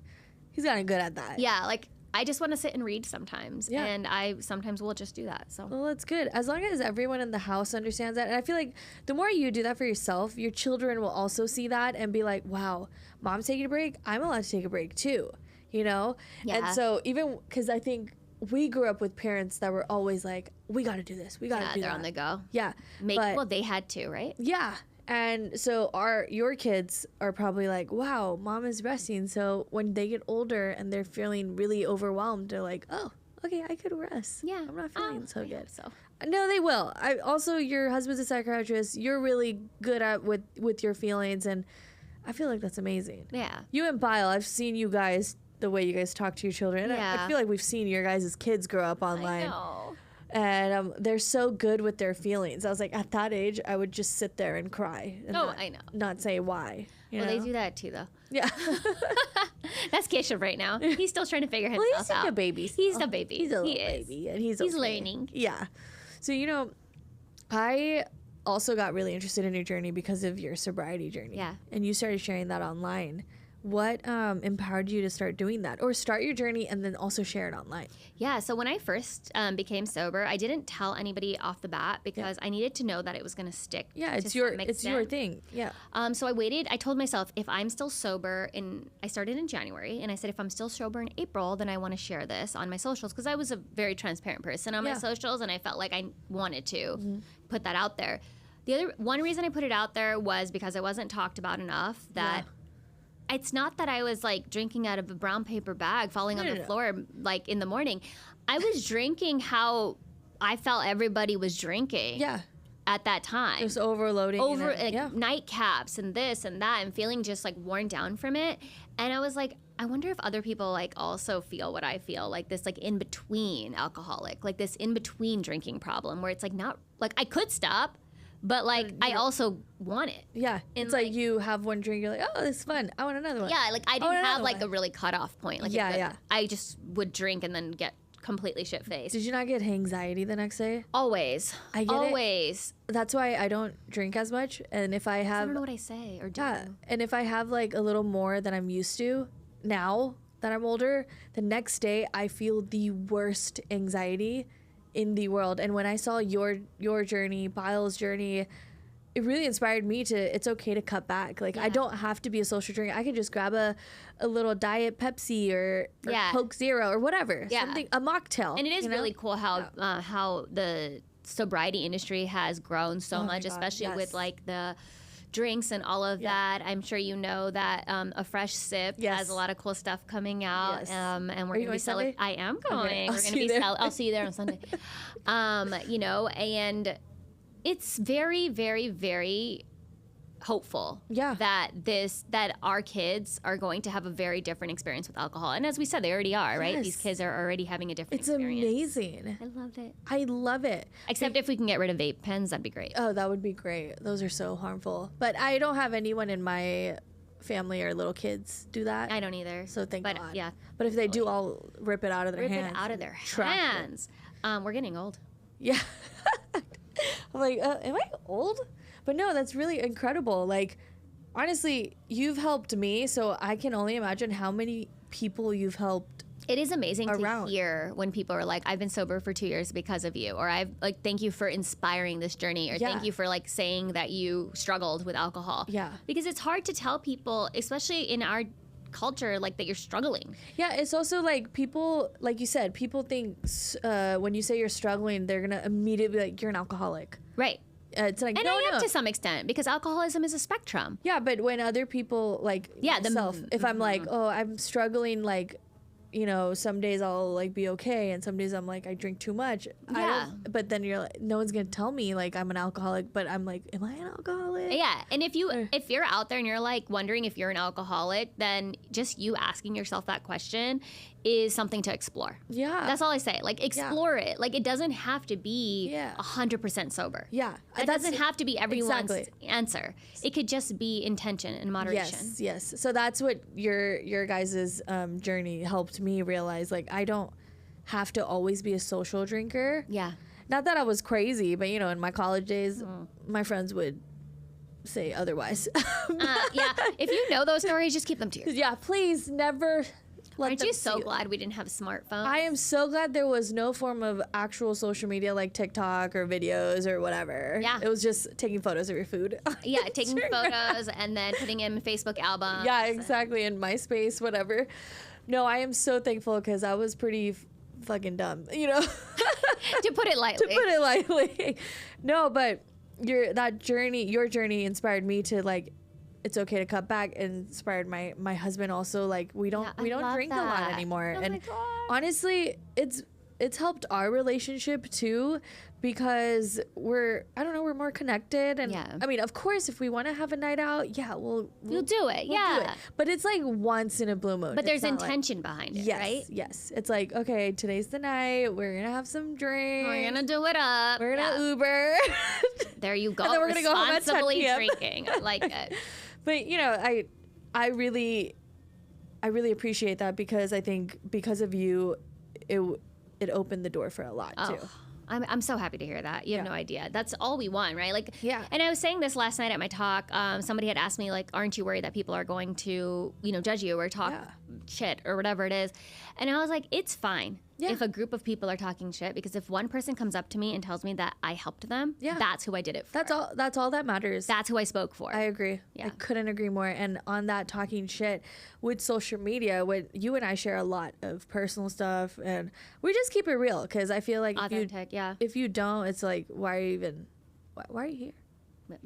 good at that. Yeah, like I just want to sit and read sometimes. Yeah. And I sometimes will just do that. So well, that's good. As long as everyone in the house understands that. And I feel like the more you do that for yourself, your children will also see that and be like, wow, mom's taking a break. I'm allowed to take a break too, you know? Yeah. And so even because I think we grew up with parents that were always like, we got to do this. We got to do that. They're on the go. Yeah. Well, they had to, right? Yeah. And so your kids are probably like, wow, mom is resting. So when they get older and they're feeling really overwhelmed, they're like, oh, okay, I could rest. Yeah. I'm not feeling so good. So no, they will. Also, your husband's a psychiatrist. You're really good at with your feelings. And I feel like that's amazing. Yeah. You and Bile, I've seen you guys, the way you guys talk to your children. And I feel like we've seen your guys' kids grow up online. I know. And they're so good with their feelings. I was like, at that age, I would just sit there and cry. And I know. Not say why. Well, they do that too, though. Yeah. That's Keshav right now. He's still trying to figure himself out. He's like a baby. He's a baby. He's a little baby. And he's okay. Learning. Yeah. So, I also got really interested in your journey because of your sobriety journey. Yeah. And you started sharing that online. What empowered you to start doing that or start your journey and then also share it online? Yeah. So when I first became sober, I didn't tell anybody off the bat because I needed to know that it was going to stick. Yeah, it's your thing. Yeah. So I waited. I told myself if I'm still sober I started in January and I said if I'm still sober in April, then I want to share this on my socials because I was a very transparent person on my socials and I felt like I wanted to put that out there. The other one reason I put it out there was because I wasn't talked about enough that it's not that I was like drinking out of a brown paper bag falling on the floor like in the morning. I was drinking how I felt everybody was drinking at that time. Just overloading. Nightcaps and this and that and feeling just like worn down from it. And I was like, I wonder if other people like also feel what I feel, like this like in between alcoholic, like this in between drinking problem where it's like not like I could stop. But, like, I also want it. Yeah. And it's like you have one drink, you're like, oh, this is fun. I want another one. Yeah, like, I didn't have, like, a really cutoff point. Like, I just would drink and then get completely shit-faced. Did you not get anxiety the next day? Always. I get Always. That's why I don't drink as much. And if I have... I don't know what I say or do. Yeah. And if I have, like, a little more than I'm used to now that I'm older, the next day I feel the worst anxiety in the world. And when I saw your journey, Bile's journey, it really inspired me it's okay to cut back. Like I don't have to be a social drinker. I can just grab a little diet Pepsi or Coke Zero or whatever. Something, a mocktail. And it is really cool how the sobriety industry has grown so much, especially with like the drinks and all of that. I'm sure you know that a Fresh Sip has a lot of cool stuff coming out. And we're going to be selling. I am going. Okay, we're going to be I'll see you there on Sunday. And it's very, very, very hopeful that our kids are going to have a very different experience with alcohol. And as we said, they already are, right? These kids are already having a different experience. It's amazing. I love it. Except if we can get rid of vape pens, that'd be great. Oh, that would be great. Those are so harmful. But I don't have anyone in my family or little kids do that. I don't either. So thank but, God. Yeah. But if they do, I'll rip it out of their hands. Rip it out of their hands. We're getting old. Yeah. I'm like, am I old? But no, that's really incredible. Like, honestly, you've helped me, so I can only imagine how many people you've helped. It is amazing to hear when people are like, I've been sober for 2 years because of you, or I've like, thank you for inspiring this journey, or thank you for like saying that you struggled with alcohol. Yeah. Because it's hard to tell people, especially in our culture, like that you're struggling. Yeah, it's also like people, like you said, people think when you say you're struggling, they're gonna immediately be like, you're an alcoholic. Right. It's like, and no, I am to some extent, because alcoholism is a spectrum. Yeah, but when other people, like myself, if I'm like, oh, I'm struggling, like, you know, some days I'll like be okay, and some days I'm like, I drink too much. Yeah. But then you're like, no one's gonna tell me like I'm an alcoholic, but I'm like, am I an alcoholic? Yeah, and if you're out there and you're like wondering if you're an alcoholic, then just you asking yourself that question is something to explore. Yeah. That's all I say. Like, explore it. Like, it doesn't have to be 100% sober. Yeah. That doesn't have to be everyone's answer. It could just be intention and moderation. Yes. So that's what your guys' journey helped me realize. Like, I don't have to always be a social drinker. Yeah. Not that I was crazy, but, you know, in my college days, my friends would say otherwise. Yeah. If you know those stories, just keep them to yourself. Yeah, please never... Aren't you so glad we didn't have smartphones? I am so glad there was no form of actual social media like TikTok or videos or whatever. Yeah. It was just taking photos of your food. Yeah, taking photos and then putting them in Facebook albums. Yeah, exactly. In MySpace, whatever. No, I am so thankful because I was pretty fucking dumb, you know? To put it lightly. No, but your journey inspired me to like, it's okay to cut back, and inspired my husband also. Like, we don't drink a lot anymore. Oh, and honestly, it's helped our relationship too, because we're more connected. And I mean, of course, if we want to have a night out, we'll do it. Do it. But it's like once in a blue moon. But there's intention behind it, right? Yes. It's like, okay, today's the night. We're gonna have some drinks. We're gonna do it up. We're gonna Uber. There you go. And then we're gonna go home at 10 p.m. drinking. I like it. But you know, I really appreciate that, because I think because of you, it opened the door for a lot too. I'm so happy to hear that. You have no idea. That's all we want, right? Like, yeah. And I was saying this last night at my talk. Somebody had asked me, like, aren't you worried that people are going to, judge you or talk shit or whatever it is? And I was like, it's fine if a group of people are talking shit, because if one person comes up to me and tells me that I helped them, that's who I did it for. That's all that matters. That's who I spoke for. I agree. Yeah. I couldn't agree more. And on that talking shit with social media, you and I share a lot of personal stuff, and we just keep it real, because I feel like authentic, if you don't, it's like, why are you here?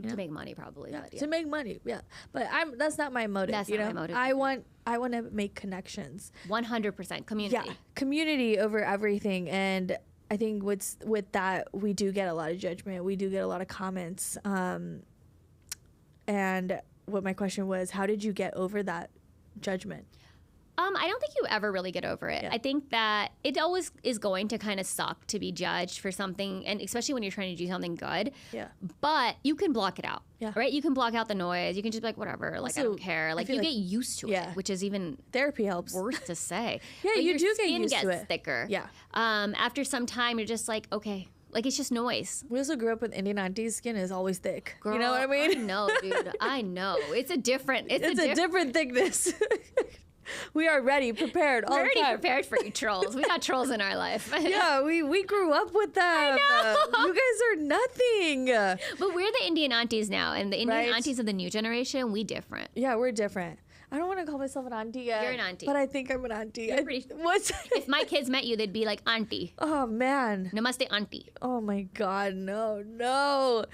To make money, probably. Yeah, to make money, but that's not my motive. That's not my motive. I want to make connections. 100% community. Yeah, community over everything. And I think with that, we do get a lot of judgment. We do get a lot of comments. And what my question was, how did you get over that judgment? I don't think you ever really get over it. I think that it always is going to kind of suck to be judged for something, and especially when you're trying to do something good. Yeah. But you can block it out. Yeah. Right? You can block out the noise. You can just be like, whatever. Like, I don't care. Like, you get used to it, which is even therapy helps. Worse to say. Yeah, but you do get used to it. Your skin gets thicker. Yeah. After some time, you're just like, okay. Like, it's just noise. We also grew up with Indian aunties. Skin is always thick. Girl, you know what I mean? I know, dude. I know. It's a different thickness. We are ready, prepared all the time. We're already prepared for you trolls. We got trolls in our life. Yeah, we grew up with them. I know. You guys are nothing. But we're the Indian aunties now, and the Indian aunties of the new generation, we different. Yeah, we're different. I don't want to call myself an auntie yet. You're an auntie. But I think I'm an auntie. If my kids met you, they'd be like, auntie. Oh, man. Namaste, auntie. Oh, my God. No.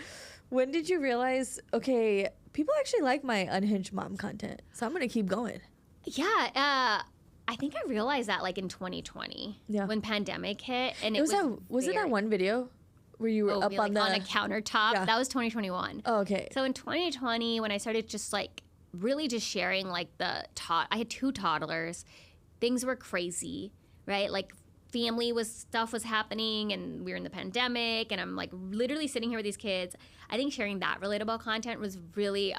When did you realize, okay, people actually like my unhinged mom content, so I'm going to keep going? Yeah, I think I realized that like in 2020 when pandemic hit, and was it that one video where you were up on a countertop? Yeah. That was 2021. Oh, okay. So in 2020, when I started just like really just sharing like I had 2 toddlers, things were crazy, right? Like stuff was happening, and we were in the pandemic, and I'm like literally sitting here with these kids. I think sharing that relatable content was really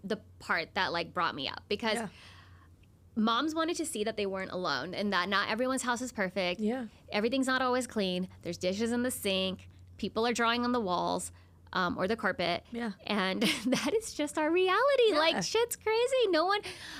the part that like brought me up, because moms wanted to see that they weren't alone and that not everyone's house is perfect. Yeah. Everything's not always clean. There's dishes in the sink. People are drawing on the walls or the carpet. Yeah. And that is just our reality. Yeah. Like, shit's crazy.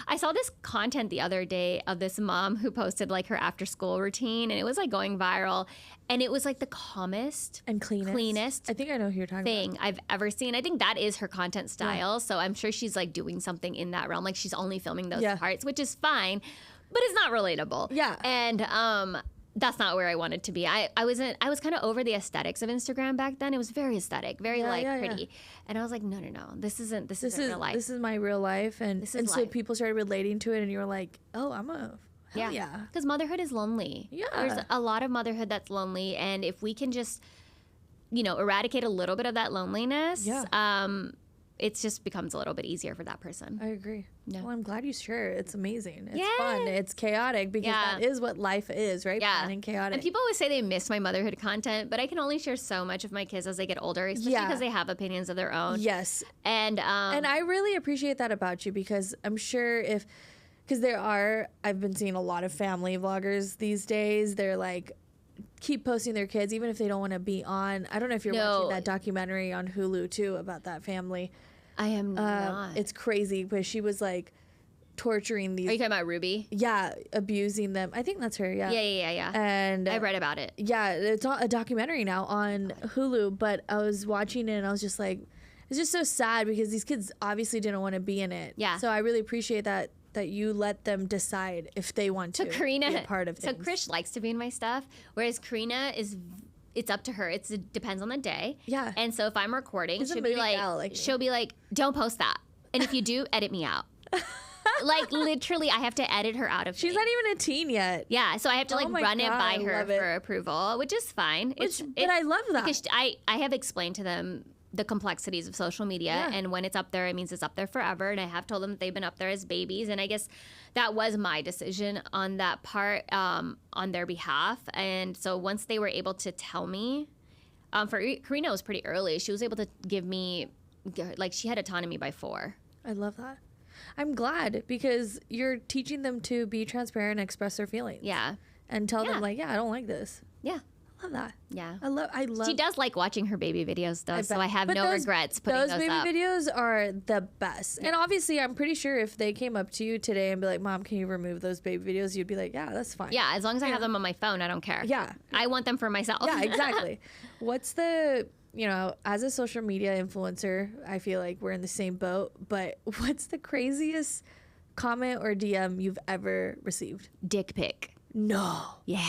I saw this content the other day of this mom who posted like her after school routine, and it was like going viral. And it was like the calmest and cleanest. I think I know who you're talking thing I've ever seen. I think that is her content style. So I'm sure she's like doing something in that realm. Like she's only filming those parts, which is fine, but it's not relatable. Yeah. And that's not where I wanted to be. I was kind of over the aesthetics of Instagram back then. It was very aesthetic, very pretty. And I was like, no. This isn't real life. This is my real life. And so people started relating to it, and you were like, oh, hell yeah. Because motherhood is lonely. Yeah. There's a lot of motherhood that's lonely. And if we can just, eradicate a little bit of that loneliness, it just becomes a little bit easier for that person. I agree. Yeah. Well, I'm glad you share it. It's amazing. It's fun. It's chaotic, because that is what life is, right? Yeah. Fun and chaotic. And people always say they miss my motherhood content, but I can only share so much of my kids as they get older, especially because they have opinions of their own. Yes. And I really appreciate that about you, because I'm sure because I've been seeing a lot of family vloggers these days. They're like, keep posting their kids, even if they don't want to be on. I don't know if you're watching that documentary on Hulu too about that family. I am not. It's crazy, but she was like torturing these. Are you talking about Ruby? Yeah, abusing them. I think that's her. Yeah. Yeah. And I read about it. Yeah, it's a documentary now on Hulu. But I was watching it, and I was just like, it's just so sad, because these kids obviously didn't want to be in it. Yeah. So I really appreciate that you let them decide if they want to be a part of things. So Krish likes to be in my stuff, whereas Karina it's up to her. It depends on the day. Yeah. And so if I'm recording, she'll be like, don't post that. And if you do, edit me out. Like literally, I have to edit her out of She's not even a teen yet. Yeah, so I have to run it by her for approval, which is fine. But I love that. Because I have explained to them the complexities of social media, and when it's up there, it means it's up there forever. And I have told them that they've been up there as babies, and I guess that was my decision on that part, on their behalf. And so once they were able to tell me, for Karina, it was pretty early. She was able to give me, like, she had autonomy by 4. I love that. I'm glad, because you're teaching them to be transparent and express their feelings. Yeah. And tell them, like, I don't like this. Yeah. I love that. Yeah. I love. She does like watching her baby videos, though, so I have no regrets putting those up. Those baby videos are the best. Yeah. And obviously, I'm pretty sure if they came up to you today and be like, Mom, can you remove those baby videos? You'd be like, yeah, that's fine. Yeah, as long as I have them on my phone, I don't care. Yeah. I want them for myself. Yeah, exactly. What's the, as a social media influencer, I feel like we're in the same boat, but what's the craziest comment or DM you've ever received? Dick pic. No. Yeah.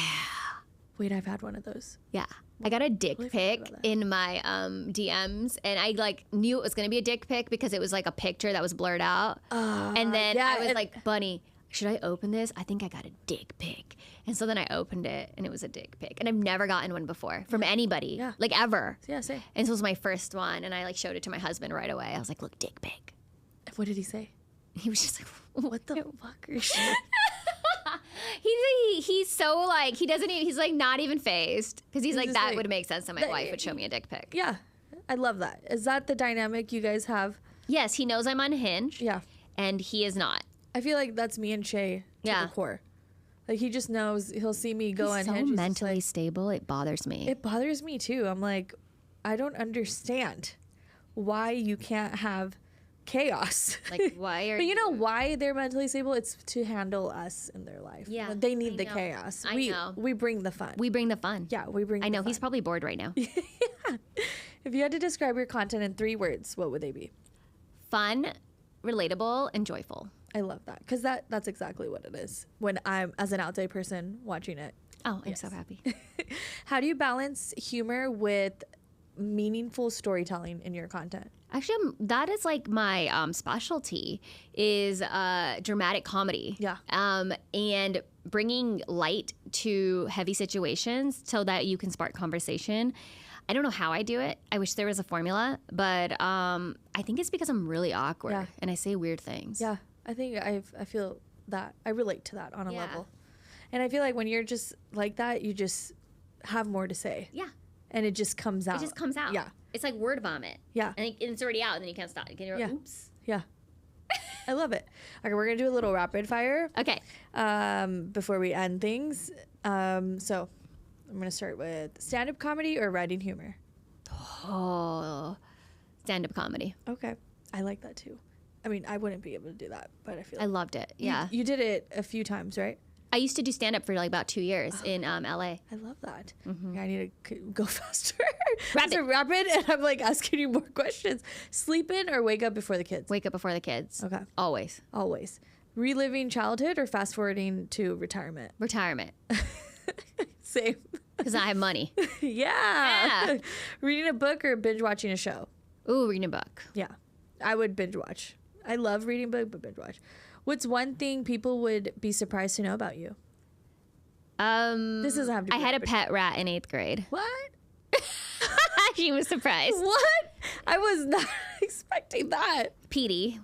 Wait, I've had one of those. Yeah. I got a dick pic in my DMs, and I knew it was going to be a dick pic because it was like a picture that was blurred out. And then I was like, Bunny, should I open this? I think I got a dick pic. And so then I opened it, and it was a dick pic. And I've never gotten one before from anybody, like ever. Yeah, same. And so it was my first one, and I showed it to my husband right away. I was like, look, dick pic. What did he say? He was just like, what the fuck are you He's so he doesn't even, he's not even phased, because he's like, that would make sense that my wife would show me a dick pic. Yeah, I love that. Is that the dynamic you guys have? Yes, he knows I'm unhinged. Yeah. And he is not. I feel like that's me and Shay to the core. Like, he just knows, he'll see me go unhinged. He's so mentally stable, it bothers me. It bothers me too. I'm like, I don't understand why you can't have chaos. Like, why are But why they're mentally stable? It's to handle us in their life. Yeah. They need the chaos. I know. We bring the fun. We bring the fun. Yeah, we bring I know, the fun. he's probably bored right now. Yeah. If you had to describe your content in 3 words, what would they be? Fun, relatable, and joyful. I love that, because that's exactly what it is when I'm, as an outside person, watching it. Oh, I'm so happy. How do you balance humor with meaningful storytelling in your content? Actually, that is my specialty is dramatic comedy. Yeah. And bringing light to heavy situations so that you can spark conversation. I don't know how I do it. I wish there was a formula, but I think it's because I'm really awkward and I say weird things. Yeah, I think I feel that. I relate to that on a level. And I feel like when you're just like that, you just have more to say. Yeah. And it just comes out. It just comes out. Yeah. It's like word vomit. Yeah. And it's already out, and then you can't stop. And you're like, oops. Yeah. I love it. Okay, we're going to do a little rapid fire. Okay. Before we end things. So I'm going to start with stand-up comedy or writing humor. Oh, stand-up comedy. Okay. I like that too. I mean, I wouldn't be able to do that, but I feel I loved it. Yeah. You did it a few times, right? I used to do stand-up for like about 2 years in LA. I love that. Okay, I need to go faster. Rapid. Rapid, and I'm like asking you more questions. Sleep in or wake up before the kids? Wake up before the kids. Okay. Always. Always. Reliving childhood or fast forwarding to retirement? Retirement. Same. Because I have money. Yeah. Reading a book or binge watching a show? Ooh, reading a book. Yeah. I would binge watch. I love reading book, but binge watch. What's one thing people would be surprised to know about you? This doesn't have to be I had a pet rat in 8th grade. What? She was surprised. What? I was not expecting that. Petey.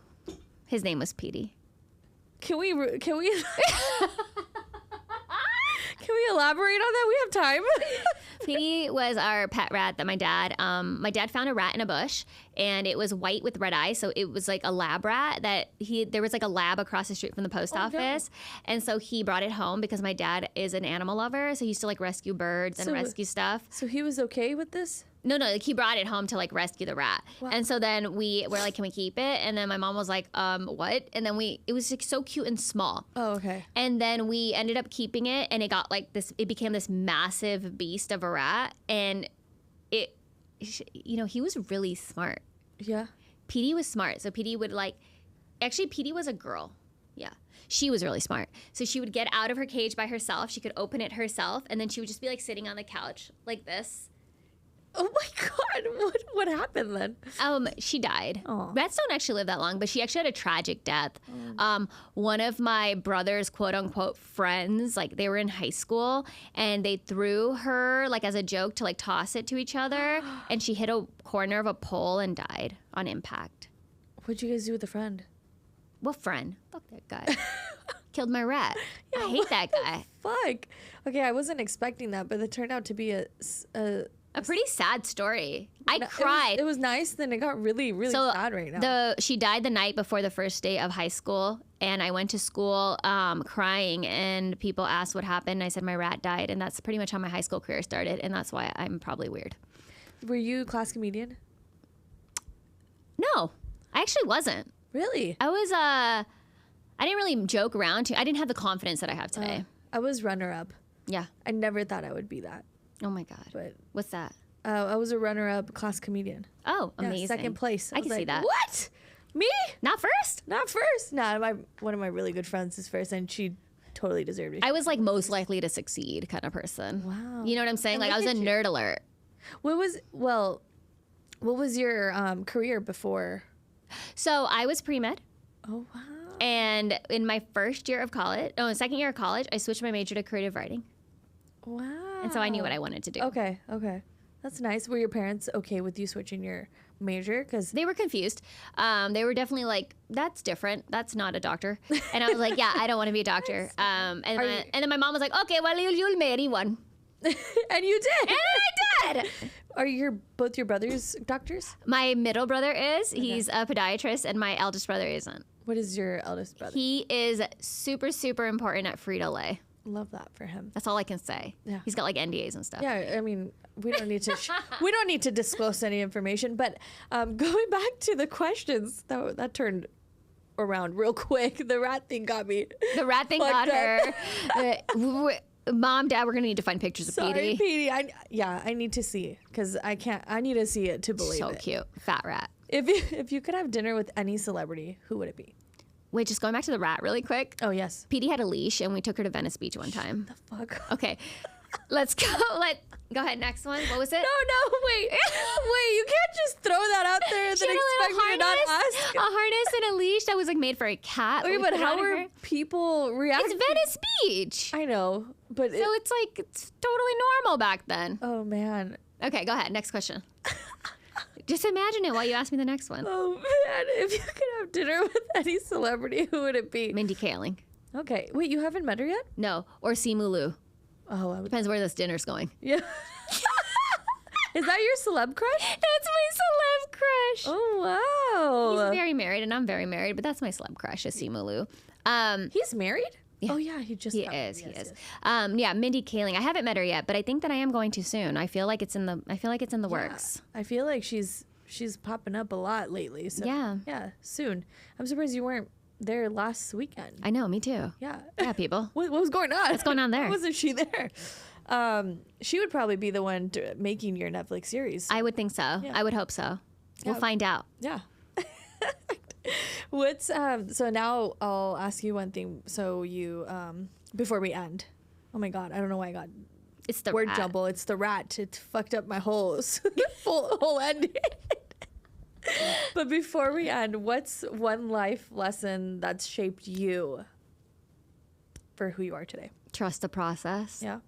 His name was Petey. Can we can we elaborate on that? We have time. Petey was our pet rat that my dad found a rat in a bush, and it was white with red eyes. So it was like a lab rat there was like a lab across the street from the post office. No. And so he brought it home because my dad is an animal lover. So he used to like rescue birds and rescue stuff. So he was okay with this? No, like he brought it home to like rescue the rat. Wow. And so then we were like, can we keep it? And then my mom was like, what? And then it was like so cute and small. Oh, okay. And then we ended up keeping it, and it became this massive beast of a rat. And he was really smart. Yeah. Petey was smart. So Petey Petey was a girl. Yeah. She was really smart. So she would get out of her cage by herself. She could open it herself. And then she would just be like sitting on the couch like this. Oh my God! What happened then? She died. Aww. Rats don't actually live that long, but she actually had a tragic death. One of my brother's quote unquote friends, like they were in high school, and they threw her like as a joke to like toss it to each other, and she hit a corner of a pole and died on impact. What'd you guys do with the friend? What friend? Fuck that guy. Killed my rat. Yeah, I hate that guy. Fuck. Okay, I wasn't expecting that, but it turned out to be a pretty sad story. I cried. It was nice, then it got really, really sad right now. She died the night before the first day of high school, and I went to school crying, and people asked what happened, and I said my rat died, and that's pretty much how my high school career started, and that's why I'm probably weird. Were you a class comedian? No, I actually wasn't. Really? I was, I didn't really joke around. I didn't have the confidence that I have today. I was runner-up. Yeah. I never thought I would be that. Oh my God. But what's that? I was a runner-up class comedian. Oh, amazing. Yeah, second place. I can see that. What? Me? Not first? Not first. Nah, one of my really good friends is first, and she totally deserved it. I was like most likely to succeed kind of person. Wow. You know what I'm saying? Like I was a nerd alert. What was your career before? So I was pre-med. Oh, wow. And in my second year of college, I switched my major to creative writing. Wow. And so I knew what I wanted to do. Okay. That's nice. Were your parents okay with you switching your major? Because they were confused. They were definitely like, that's different. That's not a doctor. And I was like, yeah, I don't want to be a doctor. And then my mom was like, okay, well, you'll marry one. And you did. And I did. Are both your brothers doctors? My middle brother is. Okay. He's a podiatrist, and my eldest brother isn't. What is your eldest brother? He is super, super important at Frito-Lay. Love that for him. That's all I can say. Yeah. He's got like NDAs and stuff. Yeah, I mean, we don't need to disclose any information. But going back to the questions, that turned around real quick. The rat thing got me. The rat thing got her. Mom, Dad, we're gonna need to find pictures of Petey. Petey. I need to see because I can't. I need to see it to believe it. So cute, fat rat. If you could have dinner with any celebrity, who would it be? Wait, just going back to the rat really quick. Oh, yes. Petey had a leash, and we took her to Venice Beach one time. The fuck? Okay. Let's go. Go ahead. Next one. What was it? No, wait. You can't just throw that out there and then expect me to not ask. A harness and a leash that was like made for a cat. Okay, but how are people reacting? It's Venice Beach. I know, but so it's totally normal back then. Oh, man. Okay, go ahead. Next question. Just imagine it while you ask me the next one. Oh, man. If you could have dinner with any celebrity, who would it be? Mindy Kaling. Okay. Wait, you haven't met her yet? No. Or Simu Liu. Oh, Depends where this dinner's going. Yeah. Is that your celeb crush? That's my celeb crush. Oh, wow. He's very married, and I'm very married, but that's my celeb crush, is Simu Liu. He's married? Yeah. Oh, yeah, he just... He is. Yeah, Mindy Kaling. I haven't met her yet, but I think that I am going to soon. I feel like it's in the works. I feel like she's popping up a lot lately. So yeah, soon. I'm surprised you weren't there last weekend. I know, me too. Yeah. Yeah, people. What was going on? What's going on there? Why wasn't she there? She would probably be the one making your Netflix series. I would think so. Yeah. I would hope so. We'll find out. Yeah. What's so now I'll ask you one thing. So you before we end. Oh my God, I don't know why I got it's the word rat. jumble. It's the rat. It fucked up my whole ending. But before we end, what's one life lesson that's shaped you for who you are today? Trust the process. Yeah.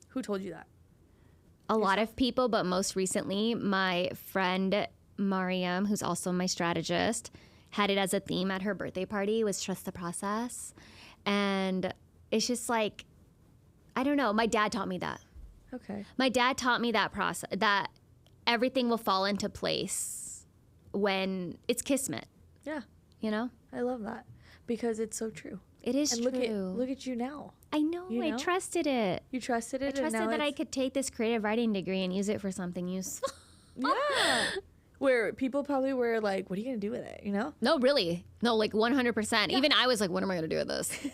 Who told you that? A lot of people, but most recently, my friend Mariam, who's also my strategist, had it as a theme at her birthday party, was trust the process. And it's just like, I don't know. My dad taught me that. Okay. My dad taught me that process, that everything will fall into place when it's kismet. Yeah. You know? I love that because it's so true. It is and true. Look at you now. I know. I trusted it. You trusted it. I trusted that I could take this creative writing degree and use it for something useful. Yeah. Where people probably were like, what are you going to do with it? You know? No, really. No, like 100%. Yeah. Even I was like, what am I going to do with this?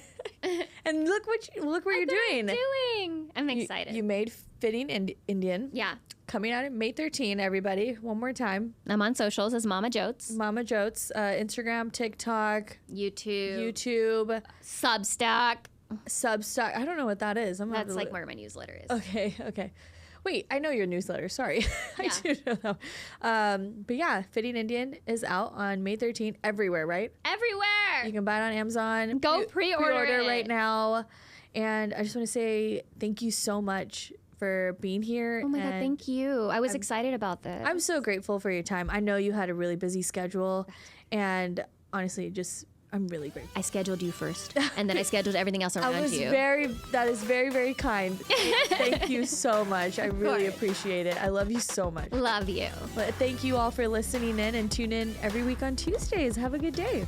And look what you're doing. I'm excited. You made Fitting Indian. Yeah. Coming out May 13, everybody. One more time. I'm on socials as Mama Jotes. Mama Jotes. Instagram, TikTok. YouTube. Substack. I don't know what that is. That's like where my newsletter is. Okay. Wait, I know your newsletter. Sorry. Yeah. I do know. But yeah, Fitting Indian is out on May 13th everywhere, right? Everywhere. You can buy it on Amazon. Go pre-order it right now. And I just want to say thank you so much for being here. Oh my God, thank you. I'm excited about this. I'm so grateful for your time. I know you had a really busy schedule. And honestly, I'm really grateful. I scheduled you first, and then I scheduled everything else around you. That is very, very kind. Thank you so much. I really appreciate it. I love you so much. Love you. But thank you all for listening in and tune in every week on Tuesdays. Have a good day.